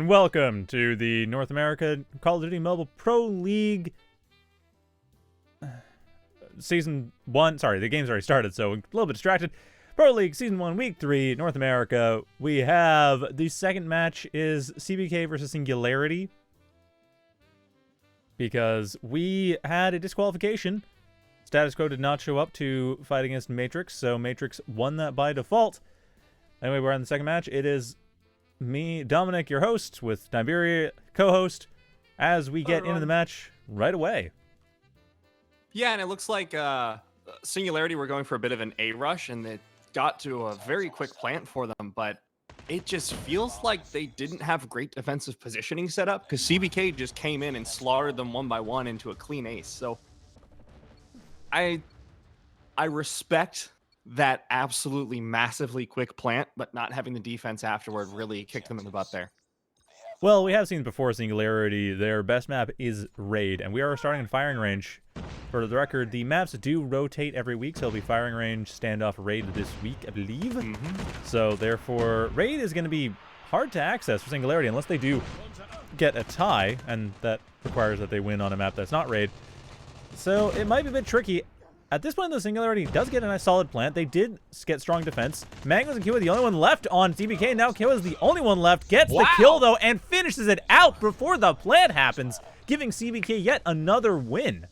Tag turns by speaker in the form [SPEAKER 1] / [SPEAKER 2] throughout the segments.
[SPEAKER 1] and welcome to the North America Call of Duty Mobile Pro League Season 1. Sorry, the game's already started, so a little bit distracted. Pro League Season 1, Week 3, North America. We have the second match is CBK versus Singularity, because we had a disqualification. Status Quo did not show up to fight against Matrix, so Matrix won that by default. Anyway, we're in the second match. It is me, Dominic, your host, with Niberia, co-host, as we get into the match right away.
[SPEAKER 2] Yeah, and it looks like Singularity were going for a bit of an A rush, and it got to a very quick plant for them, but it just feels like they didn't have great defensive positioning set up, because CBK just came in and slaughtered them one by one into a clean ace. So I respect that absolutely massively quick plant, but not having the defense afterward really kicked them in the butt there.
[SPEAKER 1] Well, we have seen before Singularity, their best map is Raid, and we are starting in firing range. For the record, the maps do rotate every week, so it'll be firing range, standoff, Raid this week, I believe. So therefore, Raid is going to be hard to access for Singularity unless they do get a tie, and that requires that they win on a map that's not Raid. So it might be a bit tricky. At this point, the Singularity does get a nice solid plant. They did get strong defense. Mangoes and Kiwa the only one left on CBK. Now Kiwa is the only one left. Gets the kill, though, and finishes it out before the plant happens, giving CBK yet another win.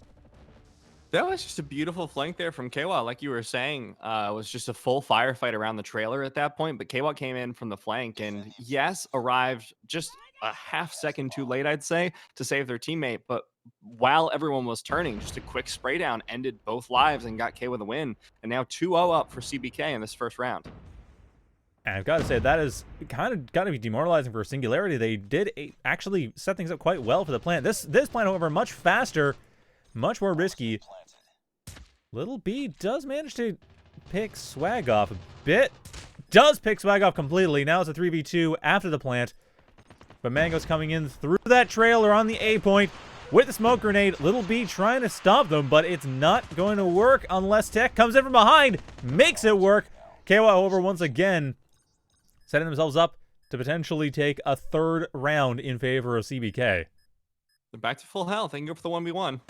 [SPEAKER 2] That was just a beautiful flank there from Kwa. Like you were saying, it was just a full firefight around the trailer at that point. But Kwa came in from the flank and, yes, arrived just a half second too late, I'd say, to save their teammate. But while everyone was turning, just a quick spray down ended both lives and got Kwa the win. And now 2-0 up for CBK in this first round.
[SPEAKER 1] And I've got to say, that is kind of got to be demoralizing for Singularity. They did actually set things up quite well for the plant. This plant, however, much faster, much more risky. Little B does manage to pick Swag off a bit. Does pick Swag off completely. Now it's a 3v2 after the plant. But Mango's coming in through that trailer on the A point with the smoke grenade. Little B trying to stop them, but it's not going to work unless Tech comes in from behind. Makes it work. KY, however, once again, setting themselves up to potentially take a third round in favor of CBK.
[SPEAKER 2] They're back to full health. They can go for the 1v1.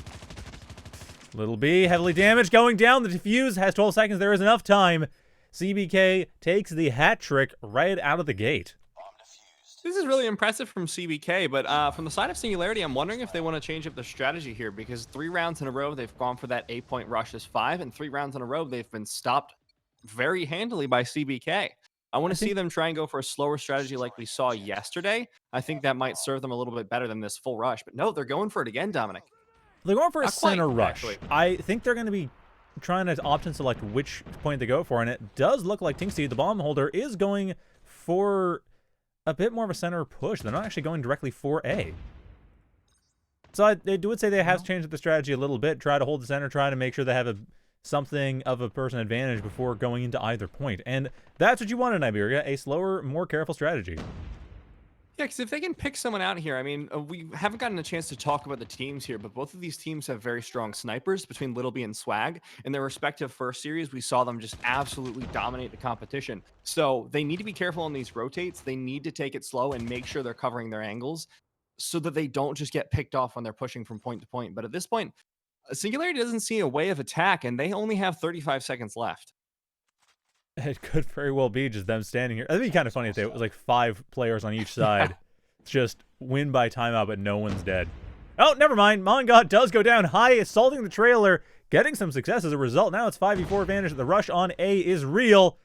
[SPEAKER 1] Little B, heavily damaged, going down. The defuse has 12 seconds. There is enough time. CBK takes the hat trick right out of the gate.
[SPEAKER 2] This is really impressive from CBK, but from the side of Singularity, I'm wondering if they want to change up the strategy here, because 3 rounds in a row, they've gone for that 8-point rush as 5, and 3 rounds in a row, they've been stopped very handily by CBK. I want to see them try and go for a slower strategy like we saw yesterday. I think that might serve them a little bit better than this full rush, but no, they're going for it again, Dominic.
[SPEAKER 1] They're going for a center rush.
[SPEAKER 2] Actually.
[SPEAKER 1] I think they're going to be trying to opt and select which point they go for, and it does look like Tinksy, the bomb holder, is going for a bit more of a center push. They're not actually going directly for A. So I would say they have changed up the strategy a little bit, try to hold the center, try to make sure they have something of a person advantage before going into either point. And that's what you want in Iberia, a slower, more careful strategy.
[SPEAKER 2] Yeah, because if they can pick someone out here, I mean, we haven't gotten a chance to talk about the teams here, but both of these teams have very strong snipers between Little B and Swag. In their respective first series, we saw them just absolutely dominate the competition. So they need to be careful on these rotates. They need to take it slow and make sure they're covering their angles so that they don't just get picked off when they're pushing from point to point. But at this point, Singularity doesn't see a way of attack, and they only have 35 seconds left.
[SPEAKER 1] It could very well be just them standing here. That'd be kind of funny if it was like 5 players on each side. Just win by timeout, but no one's dead. Oh, never mind. Mongot does go down high, assaulting the trailer, getting some success as a result. Now it's 5v4 advantage. The rush on A is real.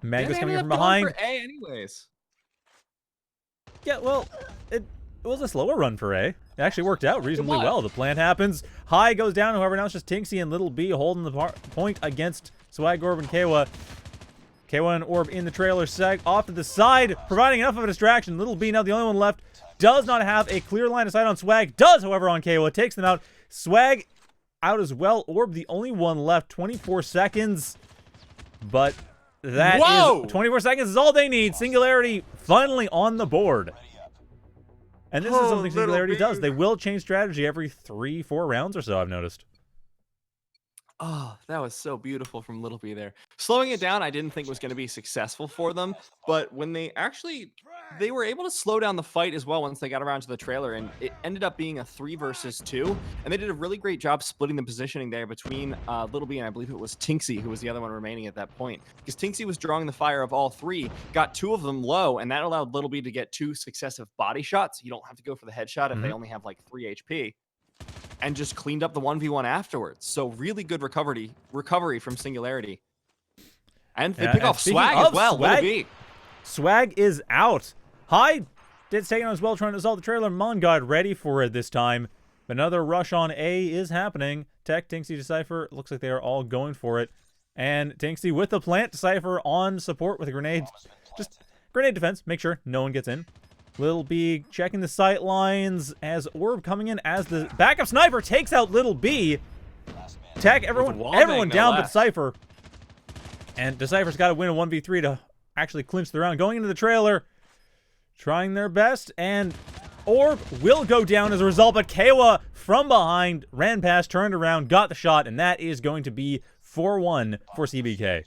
[SPEAKER 1] Mango's coming in from behind.
[SPEAKER 2] For A anyways.
[SPEAKER 1] Yeah, well, it was a slower run for A. It actually worked out reasonably well. The plant happens. High goes down. However, now it's just Tinksy and Little B holding the point against Swag, Orb, and Kwa. Kwa and Orb in the trailer, Sag off to the side, providing enough of a distraction. Little B, now the only one left, does not have a clear line of sight on Swag. Does, however, on Kwa. Takes them out. Swag out as well. Orb, the only one left. 24 seconds. But that is 24 seconds is all they need. Singularity finally on the board. And this is something Singularity does. They will change strategy every 3-4 rounds or so, I've noticed.
[SPEAKER 2] Oh, that was so beautiful from Little B there. Slowing it down, I didn't think was going to be successful for them, but when they were able to slow down the fight as well once they got around to the trailer, and it ended up being a 3 versus 2, and they did a really great job splitting the positioning there between Little B and I believe it was Tinksy, who was the other one remaining at that point. Because Tinksy was drawing the fire of all 3, got 2 of them low, and that allowed Little B to get 2 successive body shots. You don't have to go for the headshot if they only have like 3 HP. And just cleaned up the 1v1 afterwards. So really good recovery from Singularity. And they pick off Swag as well.
[SPEAKER 1] Swag is out. High did taking on as well, trying to assault the trailer. Mongod ready for it this time. But another rush on A is happening. Tech, Tinksy, Decipher, looks like they are all going for it. And Tinksy with the plant, Decipher on support with a grenade. Just grenade defense, make sure no one gets in. Little B checking the sight lines as Orb coming in as the backup sniper takes out Little B. Tech, everyone down but Decipher. And Decipher's got to win a 1v3 to actually clinch the round. Going into the trailer, trying their best, and Orb will go down as a result, but Kawa from behind ran past, turned around, got the shot, and that is going to be 4-1 for CBK.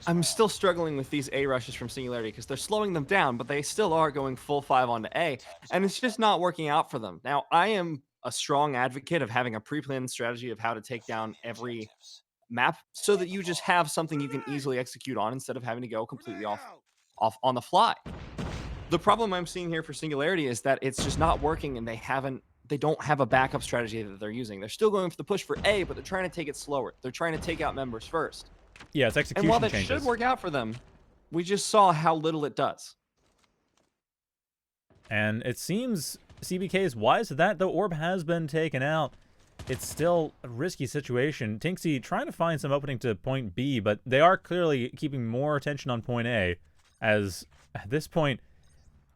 [SPEAKER 2] I'm still struggling with these A rushes from Singularity because they're slowing them down, but they still are going full 5 onto A, and it's just not working out for them. Now, I am a strong advocate of having a pre-planned strategy of how to take down every map so that you just have something you can easily execute on instead of having to go completely off on the fly. The problem I'm seeing here for Singularity is that it's just not working, and they don't have a backup strategy that they're using. They're still going for the push for A, but they're trying to take it slower. They're trying to take out members first.
[SPEAKER 1] Yeah, it's execution
[SPEAKER 2] And while that
[SPEAKER 1] changes.
[SPEAKER 2] should work out for them, we just saw how little it does.
[SPEAKER 1] And it seems CBK is wise to that, though Orb has been taken out. It's still a risky situation. Tinksy trying to find some opening to point B, but they are clearly keeping more attention on point A, as at this point,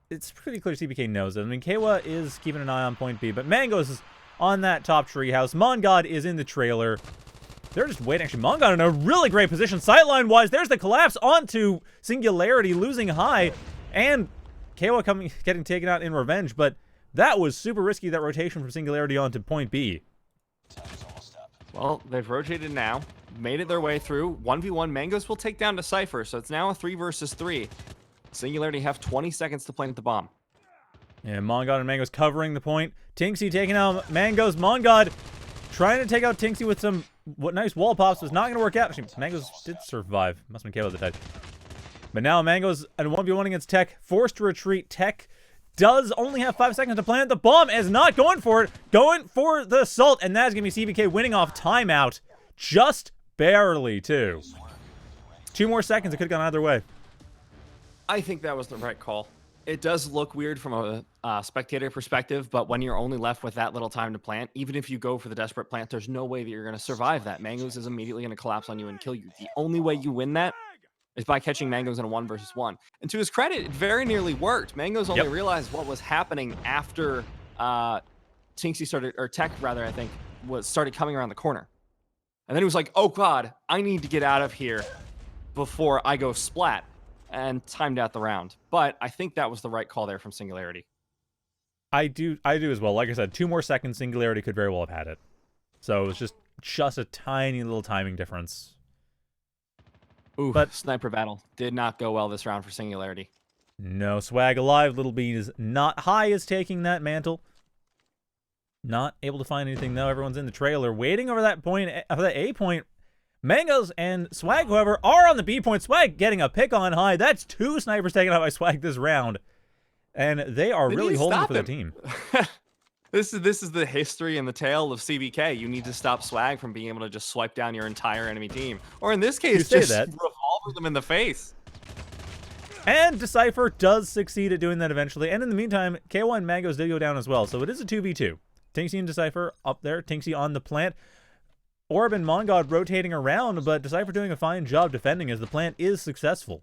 [SPEAKER 1] it's pretty clear CBK knows it. I mean, Kawa is keeping an eye on point B, but Mangoes is on that top treehouse. Mongod is in the trailer. They're just waiting. Actually, Mongod in a really great position. Sightline-wise, there's the collapse onto Singularity, losing high, and Kawa getting taken out in revenge, but that was super risky, that rotation from Singularity onto point B.
[SPEAKER 2] Well, they've rotated now, made it their way through. 1v1, Mangoes will take down Decipher, so it's now a 3 versus 3. Singularity have 20 seconds to plant the bomb.
[SPEAKER 1] Yeah, Mongod and Mangoes covering the point. Tinksy taking out Mangoes. Mongod trying to take out Tinksy with some nice wall pops. Was not going to work out. Actually, Mangoes did survive. Must have been KO at the time. But now Mangoes at 1v1 against Tech, forced to retreat. Tech does only have 5 seconds to plant the bomb, is not going for it. Going for the assault, and that is going to be CBK winning off timeout. Just barely, too. 2 more seconds. It could have gone either way.
[SPEAKER 2] I think that was the right call. It does look weird from a spectator perspective, but when you're only left with that little time to plant, even if you go for the desperate plant, there's no way that you're going to survive that. Mangoes is immediately going to collapse on you and kill you. The only way you win that is by catching Mangoes in a 1 versus 1. And to his credit, it very nearly worked. Mangoes only realized what was happening after Tinksy started, or Tech rather, I think, started coming around the corner. And then he was like, oh God, I need to get out of here before I go splat, and timed out the round. But I think that was the right call there from Singularity.
[SPEAKER 1] I do as well. Like I said, 2 more seconds, Singularity could very well have had it. So it was just a tiny little timing difference.
[SPEAKER 2] Ooh, but sniper battle did not go well this round for Singularity.
[SPEAKER 1] No, Swag alive. Little B is not high, is taking that mantle. Not able to find anything though. Everyone's in the trailer, waiting over that point, for that A point. Mangoes and Swag, however, are on the B point. Swag getting a pick on high. That's 2 snipers taken out by Swag this round, and they are really holding for their team.
[SPEAKER 2] This is the history and the tale of CBK. You need to stop Swag from being able to just swipe down your entire enemy team, or in this case, just revolver them in the face.
[SPEAKER 1] And Decipher does succeed at doing that eventually. And in the meantime, K1 and Mangoes did go down as well, so it is a 2v2. Tinksy and Decipher up there. Tinksy on the plant. Orb and Mongod rotating around, but Decipher doing a fine job defending as the plant is successful.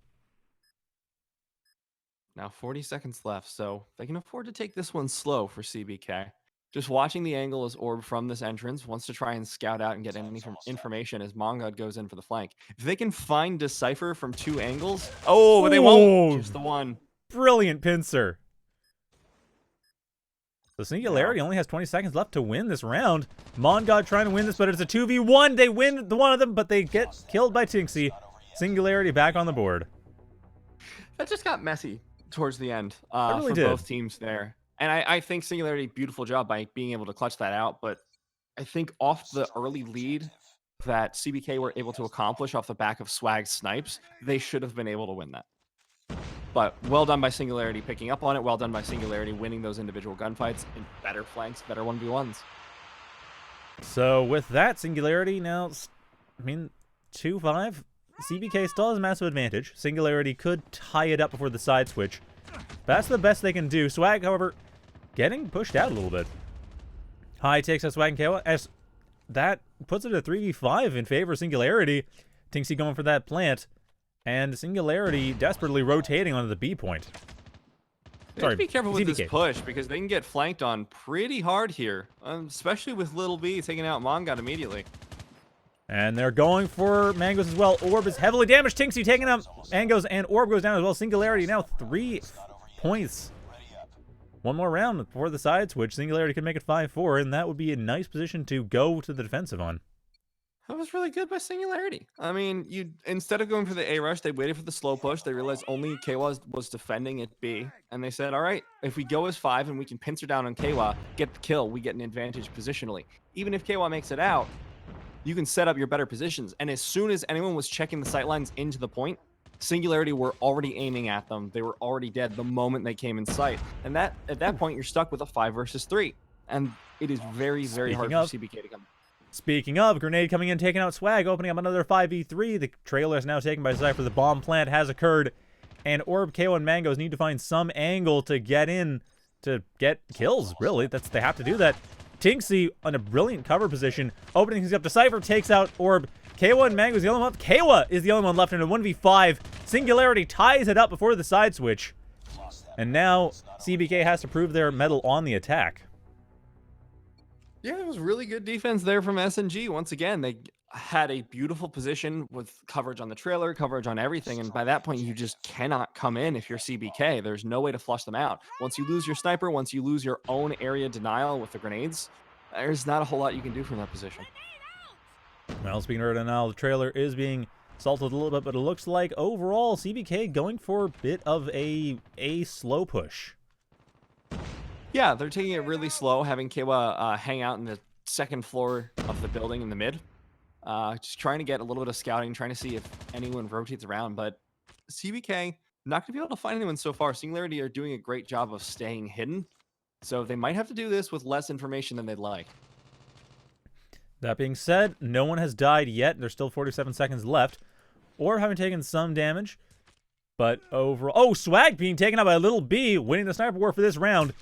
[SPEAKER 2] Now 40 seconds left, so they can afford to take this one slow for CBK. Just watching the angle as Orb from this entrance wants to try and scout out and get any information as Mongod goes in for the flank. If they can find Decipher from 2 angles... Oh, but they won't. Just the one.
[SPEAKER 1] Brilliant pincer. The Singularity only has 20 seconds left to win this round. Mongod trying to win this, but it's a 2v1. They win the one of them, but they get killed by Tinksy. Singularity back on the board.
[SPEAKER 2] That just got messy towards the end
[SPEAKER 1] really
[SPEAKER 2] for
[SPEAKER 1] did.
[SPEAKER 2] both teams there. And I think Singularity, beautiful job by being able to clutch that out. But I think off the early lead that CBK were able to accomplish off the back of Swag's snipes, they should have been able to win that. But well done by Singularity picking up on it. Well done by Singularity winning those individual gunfights in better flanks, better 1v1s.
[SPEAKER 1] So with that, Singularity now, I mean, 2-5. CBK still has a massive advantage. Singularity could tie it up before the side switch. That's the best they can do. Swag, however, getting pushed out a little bit. High takes out Swag and KO as that puts it at 3v5 in favor of Singularity. Tinksy going for that plant. And Singularity desperately rotating onto the B point.
[SPEAKER 2] They have to be careful with
[SPEAKER 1] CBK.
[SPEAKER 2] this push because they can get flanked on pretty hard here, especially with Little B taking out Mongod immediately.
[SPEAKER 1] And they're going for Mangos as well. Orb is heavily damaged. Tinksy taking out Mangos, and Orb goes down as well. Singularity now 3 points. One more round before the side switch. Singularity could make it 5-4, and that would be a nice position to go to the defensive on.
[SPEAKER 2] That was really good by Singularity. I mean, instead of going for the A rush, they waited for the slow push. They realized only Kwa was defending at B, and they said, all right, if we go as 5 and we can pincer down on Kwa, get the kill, we get an advantage positionally. Even if Kwa makes it out, you can set up your better positions. And as soon as anyone was checking the sightlines into the point, Singularity were already aiming at them. They were already dead the moment they came in sight. And at that point, you're stuck with a 5 versus 3. And it is very, very hard for CBK to come.
[SPEAKER 1] Speaking of, Grenade coming in, taking out Swag, opening up another 5v3. The trailer is now taken by Cypher. The bomb plant has occurred. And Orb, KO, and Mangos need to find some angle to get in to get kills, really. They have to do that. Tinksy on a brilliant cover position, opening things up to Cypher, takes out Orb. Kawa and Mango is the only one. Kawa is the only one left in a 1v5. Singularity ties it up before the side switch. And now CBK has to prove their mettle on the attack.
[SPEAKER 2] Yeah, it was really good defense there from SNG. Once again, they had a beautiful position with coverage on the trailer, coverage on everything. And by that point, you just cannot come in if you're CBK. There's no way to flush them out. Once you lose your sniper, once you lose your own area denial with the grenades, there's not a whole lot you can do from that position.
[SPEAKER 1] Well, speaking of denial, the trailer is being salted a little bit, but it looks like overall CBK going for a bit of a slow push.
[SPEAKER 2] Yeah, they're taking it really slow, having Kewa hang out in the second floor of the building in the mid. Just trying to get a little bit of scouting, trying to see if anyone rotates around. But CBK, not going to be able to find anyone so far. Singularity are doing a great job of staying hidden. So they might have to do this with less information than they'd like.
[SPEAKER 1] That being said, no one has died yet. There's still 47 seconds left. Or having taken some damage. But overall... Oh, Swag being taken out by a Little B, winning the sniper war for this round.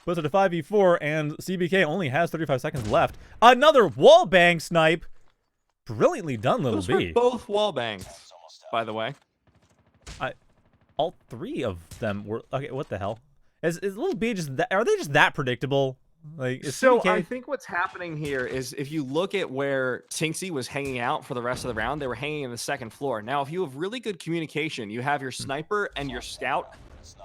[SPEAKER 1] Puts it to 5v4, and CBK only has 35 seconds left. Another wallbang snipe. Brilliantly done, Little
[SPEAKER 2] Those
[SPEAKER 1] B.
[SPEAKER 2] were both wallbangs, by the way.
[SPEAKER 1] All three of them were... Okay, what the hell? Is Little B just... Are they just that predictable? Like,
[SPEAKER 2] So
[SPEAKER 1] CBK...
[SPEAKER 2] I think what's happening here is if you look at where Tinksy was hanging out for the rest of the round, they were hanging in the second floor. Now, if you have really good communication, you have your sniper and your scout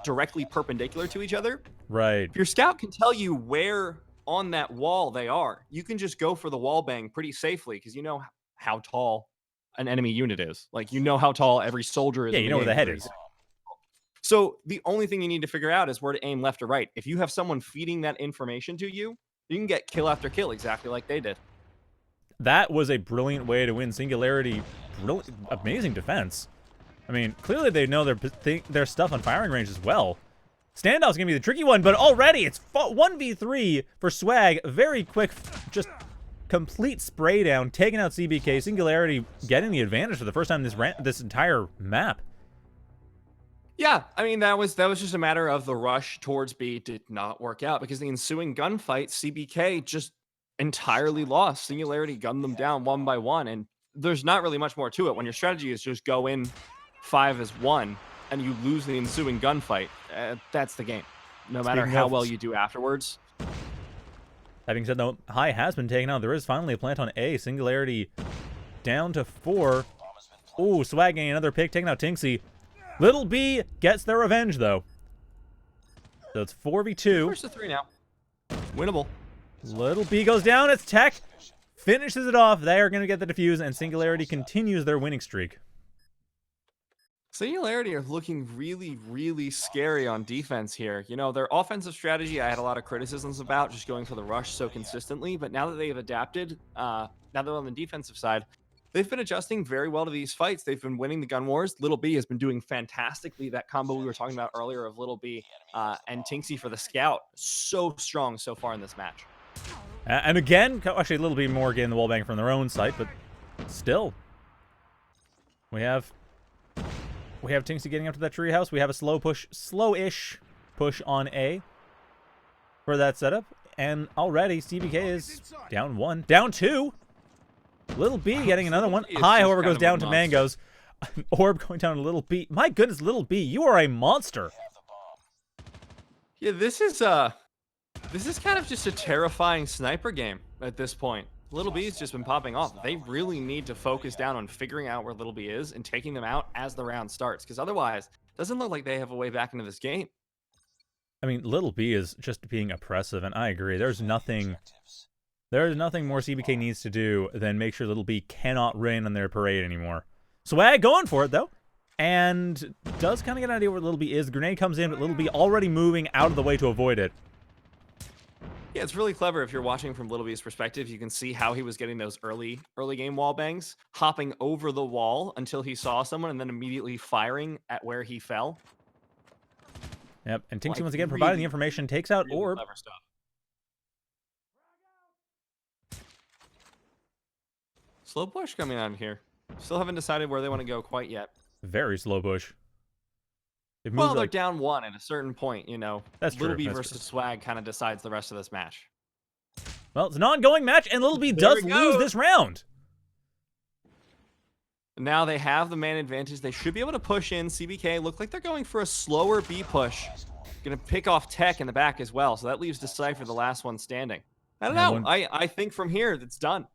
[SPEAKER 2] directly perpendicular to each other.
[SPEAKER 1] Right.
[SPEAKER 2] If your scout can tell you where on that wall they are, you can just go for the wall bang pretty safely because you know how tall an enemy unit is. Like, you know how tall every soldier is.
[SPEAKER 1] Yeah, you know where the head is.
[SPEAKER 2] So the only thing you need to figure out is where to aim left or right. If you have someone feeding that information to you, you can get kill after kill exactly like they did.
[SPEAKER 1] That was a brilliant way to win. Singularity, amazing defense. I mean, clearly they know their stuff on firing range as well. Standoff's gonna be the tricky one, but already it's 1v3 for Swag. Very quick, just complete spray down, taking out CBK. Singularity getting the advantage for the first time this entire map.
[SPEAKER 2] Yeah, I mean, that was just a matter of the rush towards B did not work out because the ensuing gunfight, CBK just entirely lost. Singularity gunned them down one by one, and there's not really much more to it. When your strategy is just go in 5 as 1 and you lose the ensuing gunfight, that's the game. No matter how well you do afterwards.
[SPEAKER 1] Having said though, High has been taken out. There is finally a plant on A. Singularity down to 4. Ooh, Swag getting another pick, taking out Tinksy. Little B gets their revenge, though. So it's 4v2.
[SPEAKER 2] Versus 3 now. Winnable.
[SPEAKER 1] Little B goes down. It's Tech. Finishes it off. They are going to get the defuse, and Singularity continues their winning streak.
[SPEAKER 2] Singularity are looking really, really scary on defense here. You know, their offensive strategy, I had a lot of criticisms about just going for the rush so consistently. But now that they've adapted, now they're on the defensive side, they've been adjusting very well to these fights. They've been winning the gun wars. Little B has been doing fantastically. That combo we were talking about earlier of Little B and Tinksy for the scout, so strong so far in this match.
[SPEAKER 1] And again, actually a little bit more getting the wallbang from their own site, but still. We have Tinksy getting up to that treehouse. We have a slow-ish push on A for that setup. And already CBK is down 1. Down 2. Little B getting another one. High, however, goes down to Mangoes. Orb going down to Little B. My goodness, Little B, you are a monster.
[SPEAKER 2] Yeah, this is kind of just a terrifying sniper game at this point. Little B's just been popping off. They really need to focus down on figuring out where Little B is and taking them out as the round starts, because otherwise, it doesn't look like they have a way back into this game.
[SPEAKER 1] I mean, Little B is just being oppressive, and I agree. There's nothing more CBK needs to do than make sure Little B cannot rain on their parade anymore. Swag going for it, though, and does kind of get an idea where Little B is. Grenade comes in, but Little B already moving out of the way to avoid it.
[SPEAKER 2] Yeah, it's really clever if you're watching from Little B's perspective. You can see how he was getting those early game wall bangs, hopping over the wall until he saw someone and then immediately firing at where he fell.
[SPEAKER 1] Yep, and Tinksy once again providing the information, takes out
[SPEAKER 2] really
[SPEAKER 1] Orb.
[SPEAKER 2] Clever stuff. Slow push coming out here. Still haven't decided where they want to go quite yet.
[SPEAKER 1] Very slow push.
[SPEAKER 2] Well, they're down 1 at a certain point, you know.
[SPEAKER 1] That's true.
[SPEAKER 2] Little B versus Swag kind of decides the rest of this match.
[SPEAKER 1] Well, it's an ongoing match, and Little B does lose this round.
[SPEAKER 2] Now they have the man advantage. They should be able to push in. CBK look like they're going for a slower B push. Going to pick off Tech in the back as well, so that leaves Decipher the last one standing. I don't know. I think from here, it's done.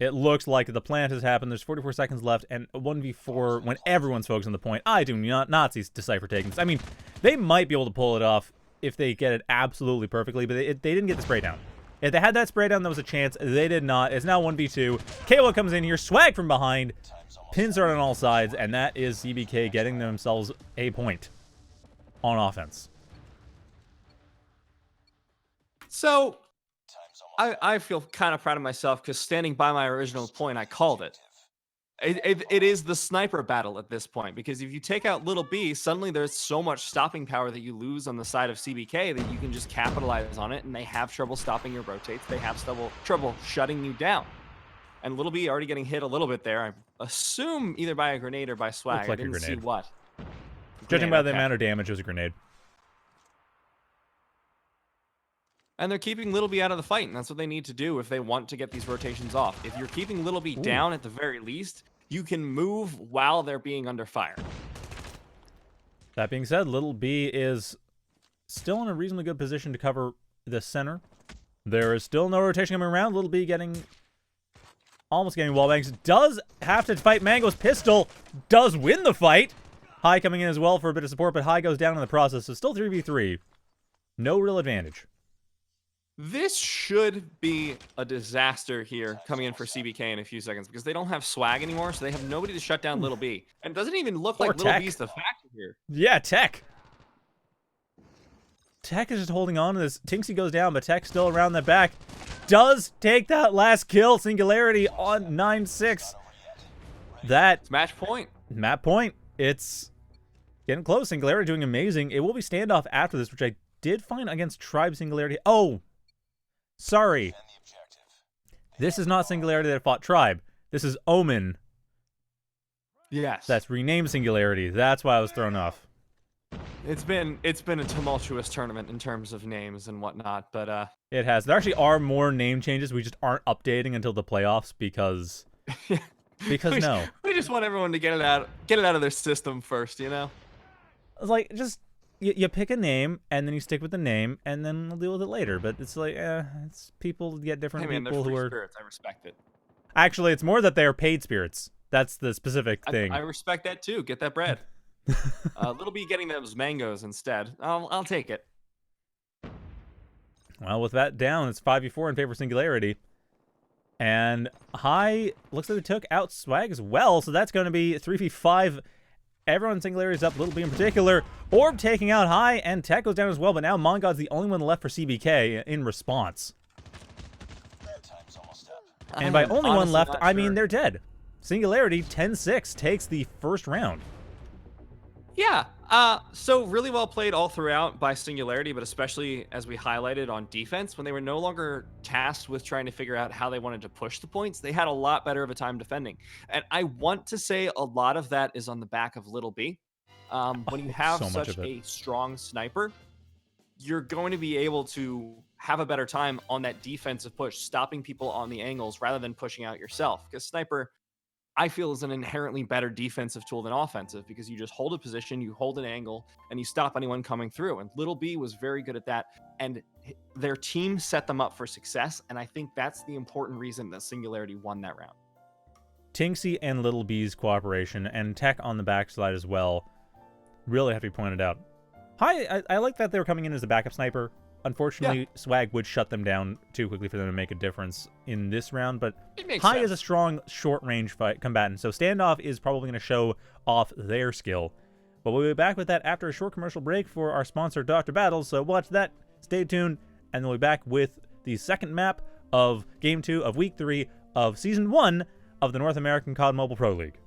[SPEAKER 1] It looks like the plant has happened. There's 44 seconds left, and 1v4 when everyone's focused on the point. I do not see Decipher taking this. I mean, they might be able to pull it off if they get it absolutely perfectly, but they didn't get the spray down. If they had that spray down, there was a chance. They did not. It's now 1v2. KO comes in here. Swag from behind. Pins are on all sides, and that is CBK getting themselves a point on offense.
[SPEAKER 2] So I feel kind of proud of myself because standing by my original point, I called it. It is the sniper battle at this point, because if you take out Little B, suddenly there's so much stopping power that you lose on the side of CBK that you can just capitalize on it, and they have trouble stopping your rotates. They have trouble shutting you down. And Little B already getting hit a little bit there. I assume either by a grenade or by Swag.
[SPEAKER 1] Like
[SPEAKER 2] I didn't see what.
[SPEAKER 1] Judging by the amount of damage, it was a grenade.
[SPEAKER 2] And they're keeping Little B out of the fight, and that's what they need to do if they want to get these rotations off. If you're keeping Little B down at the very least, you can move while they're being under fire.
[SPEAKER 1] That being said, Little B is still in a reasonably good position to cover the center. There is still no rotation coming around. Little B almost getting wallbangs. Does have to fight Mango's pistol. Does win the fight. High coming in as well for a bit of support, but High goes down in the process. So still 3v3. No real advantage.
[SPEAKER 2] This should be a disaster here coming in for CBK in a few seconds, because they don't have Swag anymore, so they have nobody to shut down Little B. And it doesn't even look like Little B's the factor here.
[SPEAKER 1] Yeah, Tech. Tech is just holding on to this. Tinksy goes down, but Tech's still around the back. Does take that last kill. Singularity on 9-6. It's
[SPEAKER 2] match point.
[SPEAKER 1] Map point. It's getting close. Singularity doing amazing. It will be standoff after this, which I did find against Tribe Singularity. Oh, sorry. This is not Singularity that fought Tribe. This is Omen.
[SPEAKER 2] Yes.
[SPEAKER 1] That's renamed Singularity. That's why I was thrown off.
[SPEAKER 2] It's been a tumultuous tournament in terms of names and whatnot, but
[SPEAKER 1] it has. There actually are more name changes. We just aren't updating until the playoffs because we
[SPEAKER 2] just want everyone to get it out of their system first, you know?
[SPEAKER 1] It's like, just you pick a name and then you stick with the name and then we'll deal with it later. But it's like, it's people get different people who are
[SPEAKER 2] spirits. I respect it.
[SPEAKER 1] Actually, it's more that they are paid spirits. That's the specific thing.
[SPEAKER 2] I respect that too. Get that bread. Little B getting those mangoes instead. I'll take it.
[SPEAKER 1] Well, with that down, it's 5v4 in favor of Singularity. And High looks like they took out Swag as well, so that's going to be 3v5. Everyone in Singularity is up, Little B in particular. Orb taking out High, and Tech goes down as well, but now Mongod's the only one left for CBK in response. And by only one left, I mean they're dead. Singularity 10-6 takes the first round.
[SPEAKER 2] Yeah, so really well played all throughout by Singularity, but especially as we highlighted on defense, when they were no longer tasked with trying to figure out how they wanted to push the points, they had a lot better of a time defending. And I want to say a lot of that is on the back of Little B. When you have such a strong sniper, you're going to be able to have a better time on that defensive push, stopping people on the angles rather than pushing out yourself. Because Sniper, I feel, is an inherently better defensive tool than offensive, because you just hold a position, you hold an angle, and you stop anyone coming through. And Little B was very good at that, and their team set them up for success, and I think that's the important reason that Singularity won that round.
[SPEAKER 1] Tinksy and Little B's cooperation, and Tech on the backside as well, really have to be pointed out. High, I like that they were coming in as a backup sniper. Unfortunately, Swag would shut them down too quickly for them to make a difference in this round, but High is a strong short-range combatant, so Standoff is probably going to show off their skill. But we'll be back with that after a short commercial break for our sponsor, Dr. Battles, so watch that, stay tuned, and we'll be back with the second map of Game 2 of Week 3 of Season 1 of the North American COD Mobile Pro League.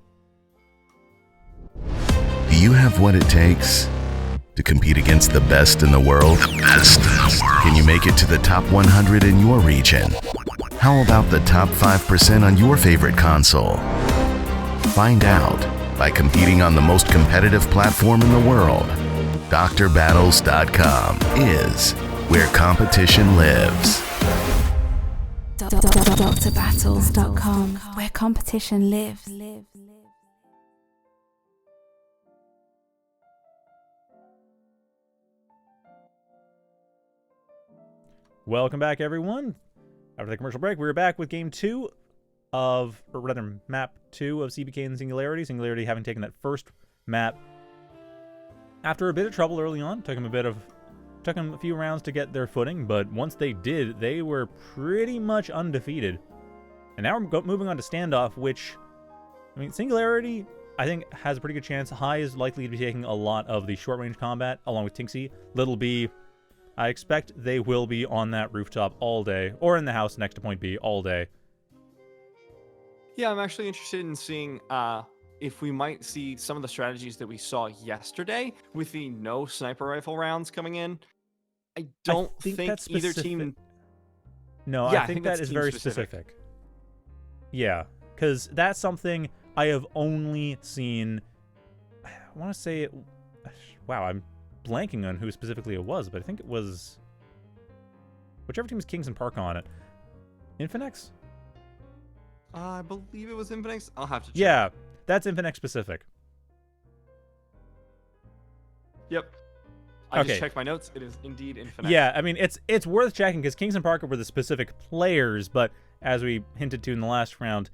[SPEAKER 3] Do you have what it takes to compete against the best in the world? The best in the world. Can you make it to the top 100 in your region? How about the top 5% on your favorite console? Find out by competing on the most competitive platform in the world. DrBattles.com is where competition lives.
[SPEAKER 4] DrBattles.com, where competition lives.
[SPEAKER 1] Welcome back, everyone. After the commercial break, we're back with Game 2 of, or rather, Map 2 of CBK and Singularity. Singularity having taken that first map after a bit of trouble early on. Took them a few rounds to get their footing, but once they did, they were pretty much undefeated. And now we're moving on to Standoff, which, I mean, Singularity, I think, has a pretty good chance. High is likely to be taking a lot of the short-range combat, along with Tinksy. Little B, I expect they will be on that rooftop all day, or in the house next to Point B all day.
[SPEAKER 2] Yeah, I'm actually interested in seeing if we might see some of the strategies that we saw yesterday with the no sniper rifle rounds coming in. I don't think either team...
[SPEAKER 1] No,
[SPEAKER 2] yeah,
[SPEAKER 1] I think that is very specific. Yeah, because that's something I have only seen... I want to say... Wow, I'm blanking on who specifically it was, but I think it was whichever team's Kings and Park on it. Infinex?
[SPEAKER 2] I believe it was Infinex. I'll have to check.
[SPEAKER 1] Yeah, that's Infinex specific.
[SPEAKER 2] Yep. I just checked my notes. It is indeed Infinex.
[SPEAKER 1] Yeah, I mean, it's worth checking because Kings and Parker were the specific players, but as we hinted to in the last round,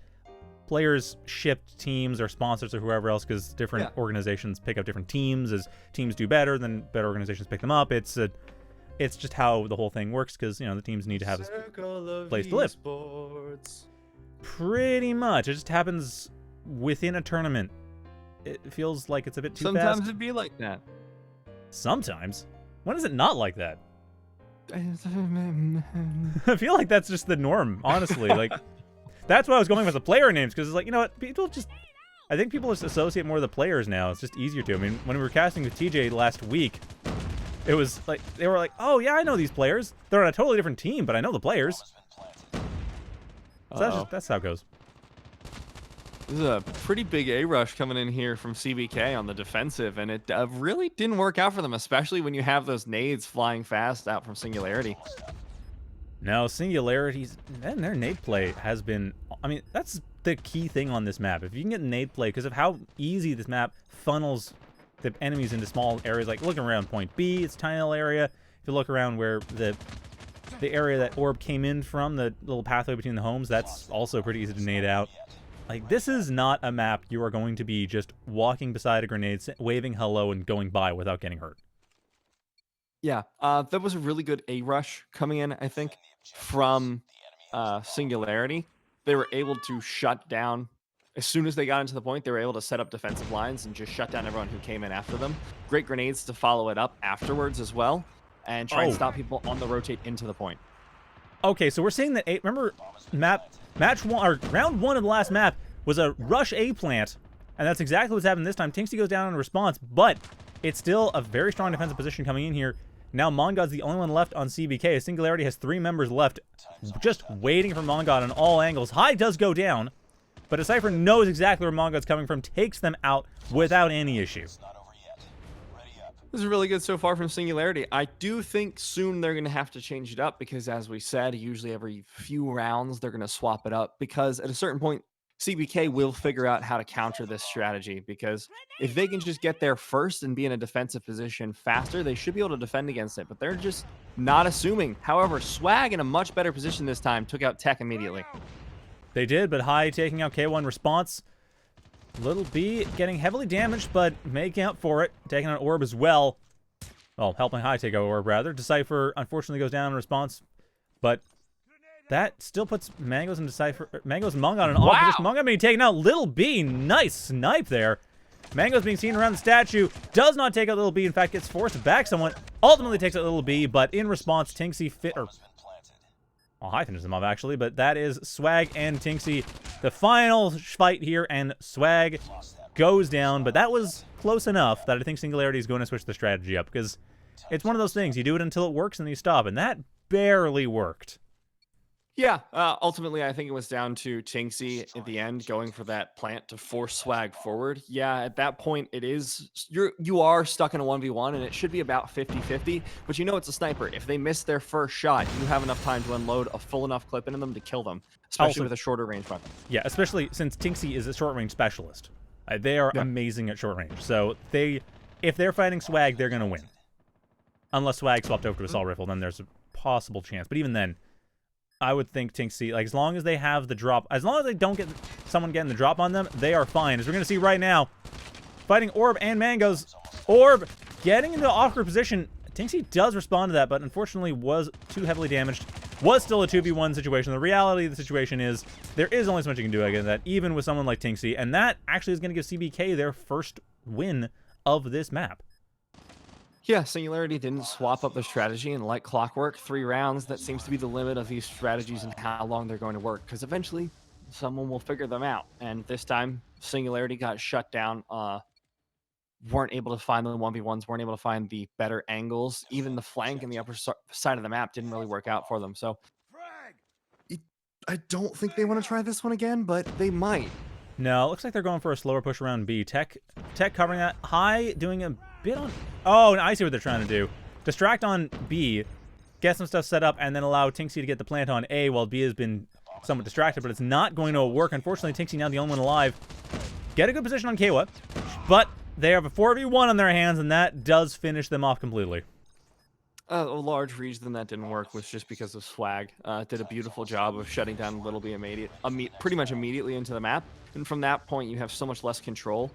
[SPEAKER 1] players shipped teams or sponsors or whoever else because different organizations pick up different teams. As teams do better, then better organizations pick them up. It's just how the whole thing works because, you know, the teams need to have a place to live. Pretty much. It just happens within a tournament. It feels like it's a bit too fast.
[SPEAKER 2] Sometimes it'd be like that.
[SPEAKER 1] Sometimes? When is it not like that? I feel like that's just the norm, honestly. Like, that's why I was going with the player names, because it's like, you know what, I think people just associate more of the players now. It's just easier to. I mean, when we were casting with TJ last week, it was like, they were like, oh yeah, I know these players. They're on a totally different team, but I know the players. So that's how it goes.
[SPEAKER 2] This is a pretty big A-rush coming in here from CBK on the defensive, and it really didn't work out for them, especially when you have those nades flying fast out from Singularity.
[SPEAKER 1] Now, Singularity's, and their nade play has been, I mean, that's the key thing on this map. If you can get nade play, because of how easy this map funnels the enemies into small areas, like look around Point B, it's a tiny little area. If you look around where the area that Orb came in from, the little pathway between the homes, that's also pretty easy to nade out. Like, this is not a map you are going to be just walking beside a grenade, waving hello, and going by without getting hurt.
[SPEAKER 2] Yeah, that was a really good A rush coming in, I think, from Singularity. They were able to shut down as soon as they got into the point. They were able to set up defensive lines and just shut down everyone who came in after them. Great grenades to follow it up afterwards as well, and try and
[SPEAKER 1] Oh.
[SPEAKER 2] stop people on the rotate into the point.
[SPEAKER 1] Okay, so we're seeing that remember match one or round one of the last map was a rush A plant, and that's exactly what's happened this time. Tinksy goes down in response, but it's still a very strong defensive position coming in here. Now Mongod's the only one left on CBK. Singularity has 3 members left, just waiting for Mongod on all angles. High does go down, but Decipher knows exactly where Mongod's coming from, takes them out without any issue.
[SPEAKER 2] This is really good so far from Singularity. I do think soon they're going to have to change it up because, as we said, usually every few rounds they're going to swap it up because at a certain point, CBK will figure out how to counter this strategy because if they can just get there first and be in a defensive position faster, they should be able to defend against it, but they're just not assuming. However, Swag in a much better position this time took out Tech immediately.
[SPEAKER 1] They did, but High taking out K1 response. Little B getting heavily damaged, but making up for it. Taking out Orb as well. Well, helping High take out Orb, rather. Decipher, unfortunately, goes down in response. But that still puts Mangoes and Decipher... Mangoes and Mongon in an off position. Mongon being taken out. Little B, nice snipe there. Mangoes being seen around the statue. Does not take out Little B. In fact, gets forced back somewhat. Ultimately takes out Little B, but in response, Tinksy well, High finishes them off, actually, but that is Swag and Tinksy. The final fight here, and Swag goes down, but that was close enough that I think Singularity is going to switch the strategy up, because it's one of those things. You do it until it works, and then you stop, and that barely worked.
[SPEAKER 2] Yeah, ultimately, I think it was down to Tinksy at the end going for that plant to force Swag forward. Yeah, at that point, you are stuck in a 1v1, and it should be about 50-50, but you know it's a sniper. If they miss their first shot, you have enough time to unload a full enough clip into them to kill them, especially with a shorter range weapon.
[SPEAKER 1] Yeah, especially since Tinksy is a short-range specialist. They are amazing at short range, so if they're fighting Swag, they're going to win. Unless Swag swapped over to Assault Rifle, then there's a possible chance, but even then, I would think Tinksy, like, as long as they have the drop, as long as they don't get someone getting the drop on them, they are fine. As we're going to see right now, fighting Orb and Mangoes. Orb getting into an awkward position. Tinksy does respond to that, but unfortunately was too heavily damaged. Was still a 2v1 situation. The reality of the situation is there is only so much you can do against that, even with someone like Tinksy, and that actually is going to give CBK their first win of this map.
[SPEAKER 2] Yeah, Singularity didn't swap up the strategy, and like clockwork, 3 rounds, that seems to be the limit of these strategies and how long they're going to work, because eventually someone will figure them out. And this time, Singularity got shut down, weren't able to find the 1v1s, weren't able to find the better angles. Even the flank and the upper side of the map didn't really work out for them. So I don't think they want to try this one again, but they might.
[SPEAKER 1] No, it looks like they're going for a slower push around B. Tech covering that. High doing a bit on... Oh, I see what they're trying to do. Distract on B, get some stuff set up, and then allow Tinksy to get the plant on A while B has been somewhat distracted, but it's not going to work. Unfortunately, Tinksy now the only one alive. Get a good position on Kawa, but they have a 4v1 on their hands, and that does finish them off completely.
[SPEAKER 2] A large reason that didn't work was just because of Swag. Did a beautiful job of shutting down Little B pretty much immediately into the map. And from that point, you have so much less control.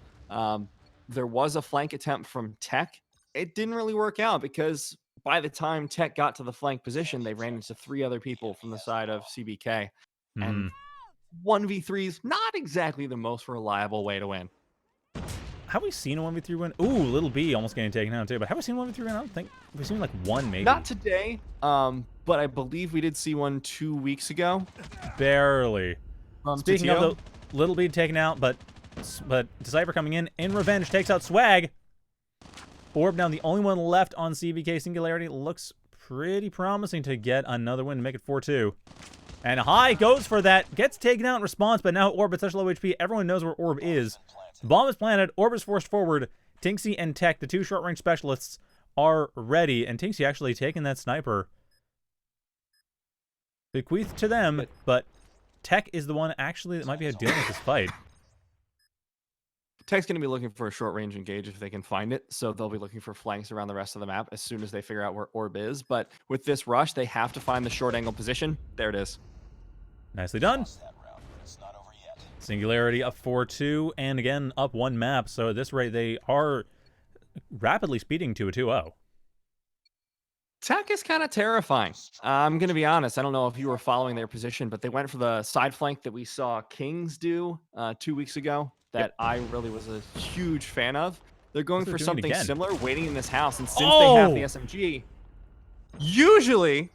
[SPEAKER 2] There was a flank attempt from Tech. It didn't really work out because by the time Tech got to the flank position, they ran into 3 other people from the side of CBK. And 1v3 is not exactly the most reliable way to win.
[SPEAKER 1] Have we seen a 1v3 win? Ooh, Little B almost getting taken out too. But have we seen a 1v3 win? I don't think. We've seen like one maybe.
[SPEAKER 2] Not today, but I believe we did see one 2 weeks ago.
[SPEAKER 1] Barely. Speaking of the Little B taken out, but Decipher coming in revenge, takes out Swag. Orb now the only one left on CBK. Singularity looks pretty promising to get another win to make it 4-2. And High goes for that, gets taken out in response, but now Orb at such low HP, everyone knows where Orb is. Bomb is planted, Orb is forced forward. Tinksy and Tech, the 2 short-range specialists, are ready, and Tinksy actually taking that sniper. Bequeathed to them, but Tech is the one actually that might be dealing with this fight.
[SPEAKER 2] Tech's going to be looking for a short-range engage if they can find it, so they'll be looking for flanks around the rest of the map as soon as they figure out where Orb is. But with this rush, they have to find the short-angle position. There it is.
[SPEAKER 1] Nicely done. Singularity up 4-2, and again, up 1 map, so at this rate, they are rapidly speeding to a 2-0.
[SPEAKER 2] Tech is kind of terrifying. I'm going to be honest. I don't know if you were following their position, but they went for the side flank that we saw Kings do 2 weeks ago that I really was a huge fan of. They're going
[SPEAKER 1] They're
[SPEAKER 2] for
[SPEAKER 1] doing it
[SPEAKER 2] something
[SPEAKER 1] again.
[SPEAKER 2] similar, waiting in this house. And since they have the SMG, usually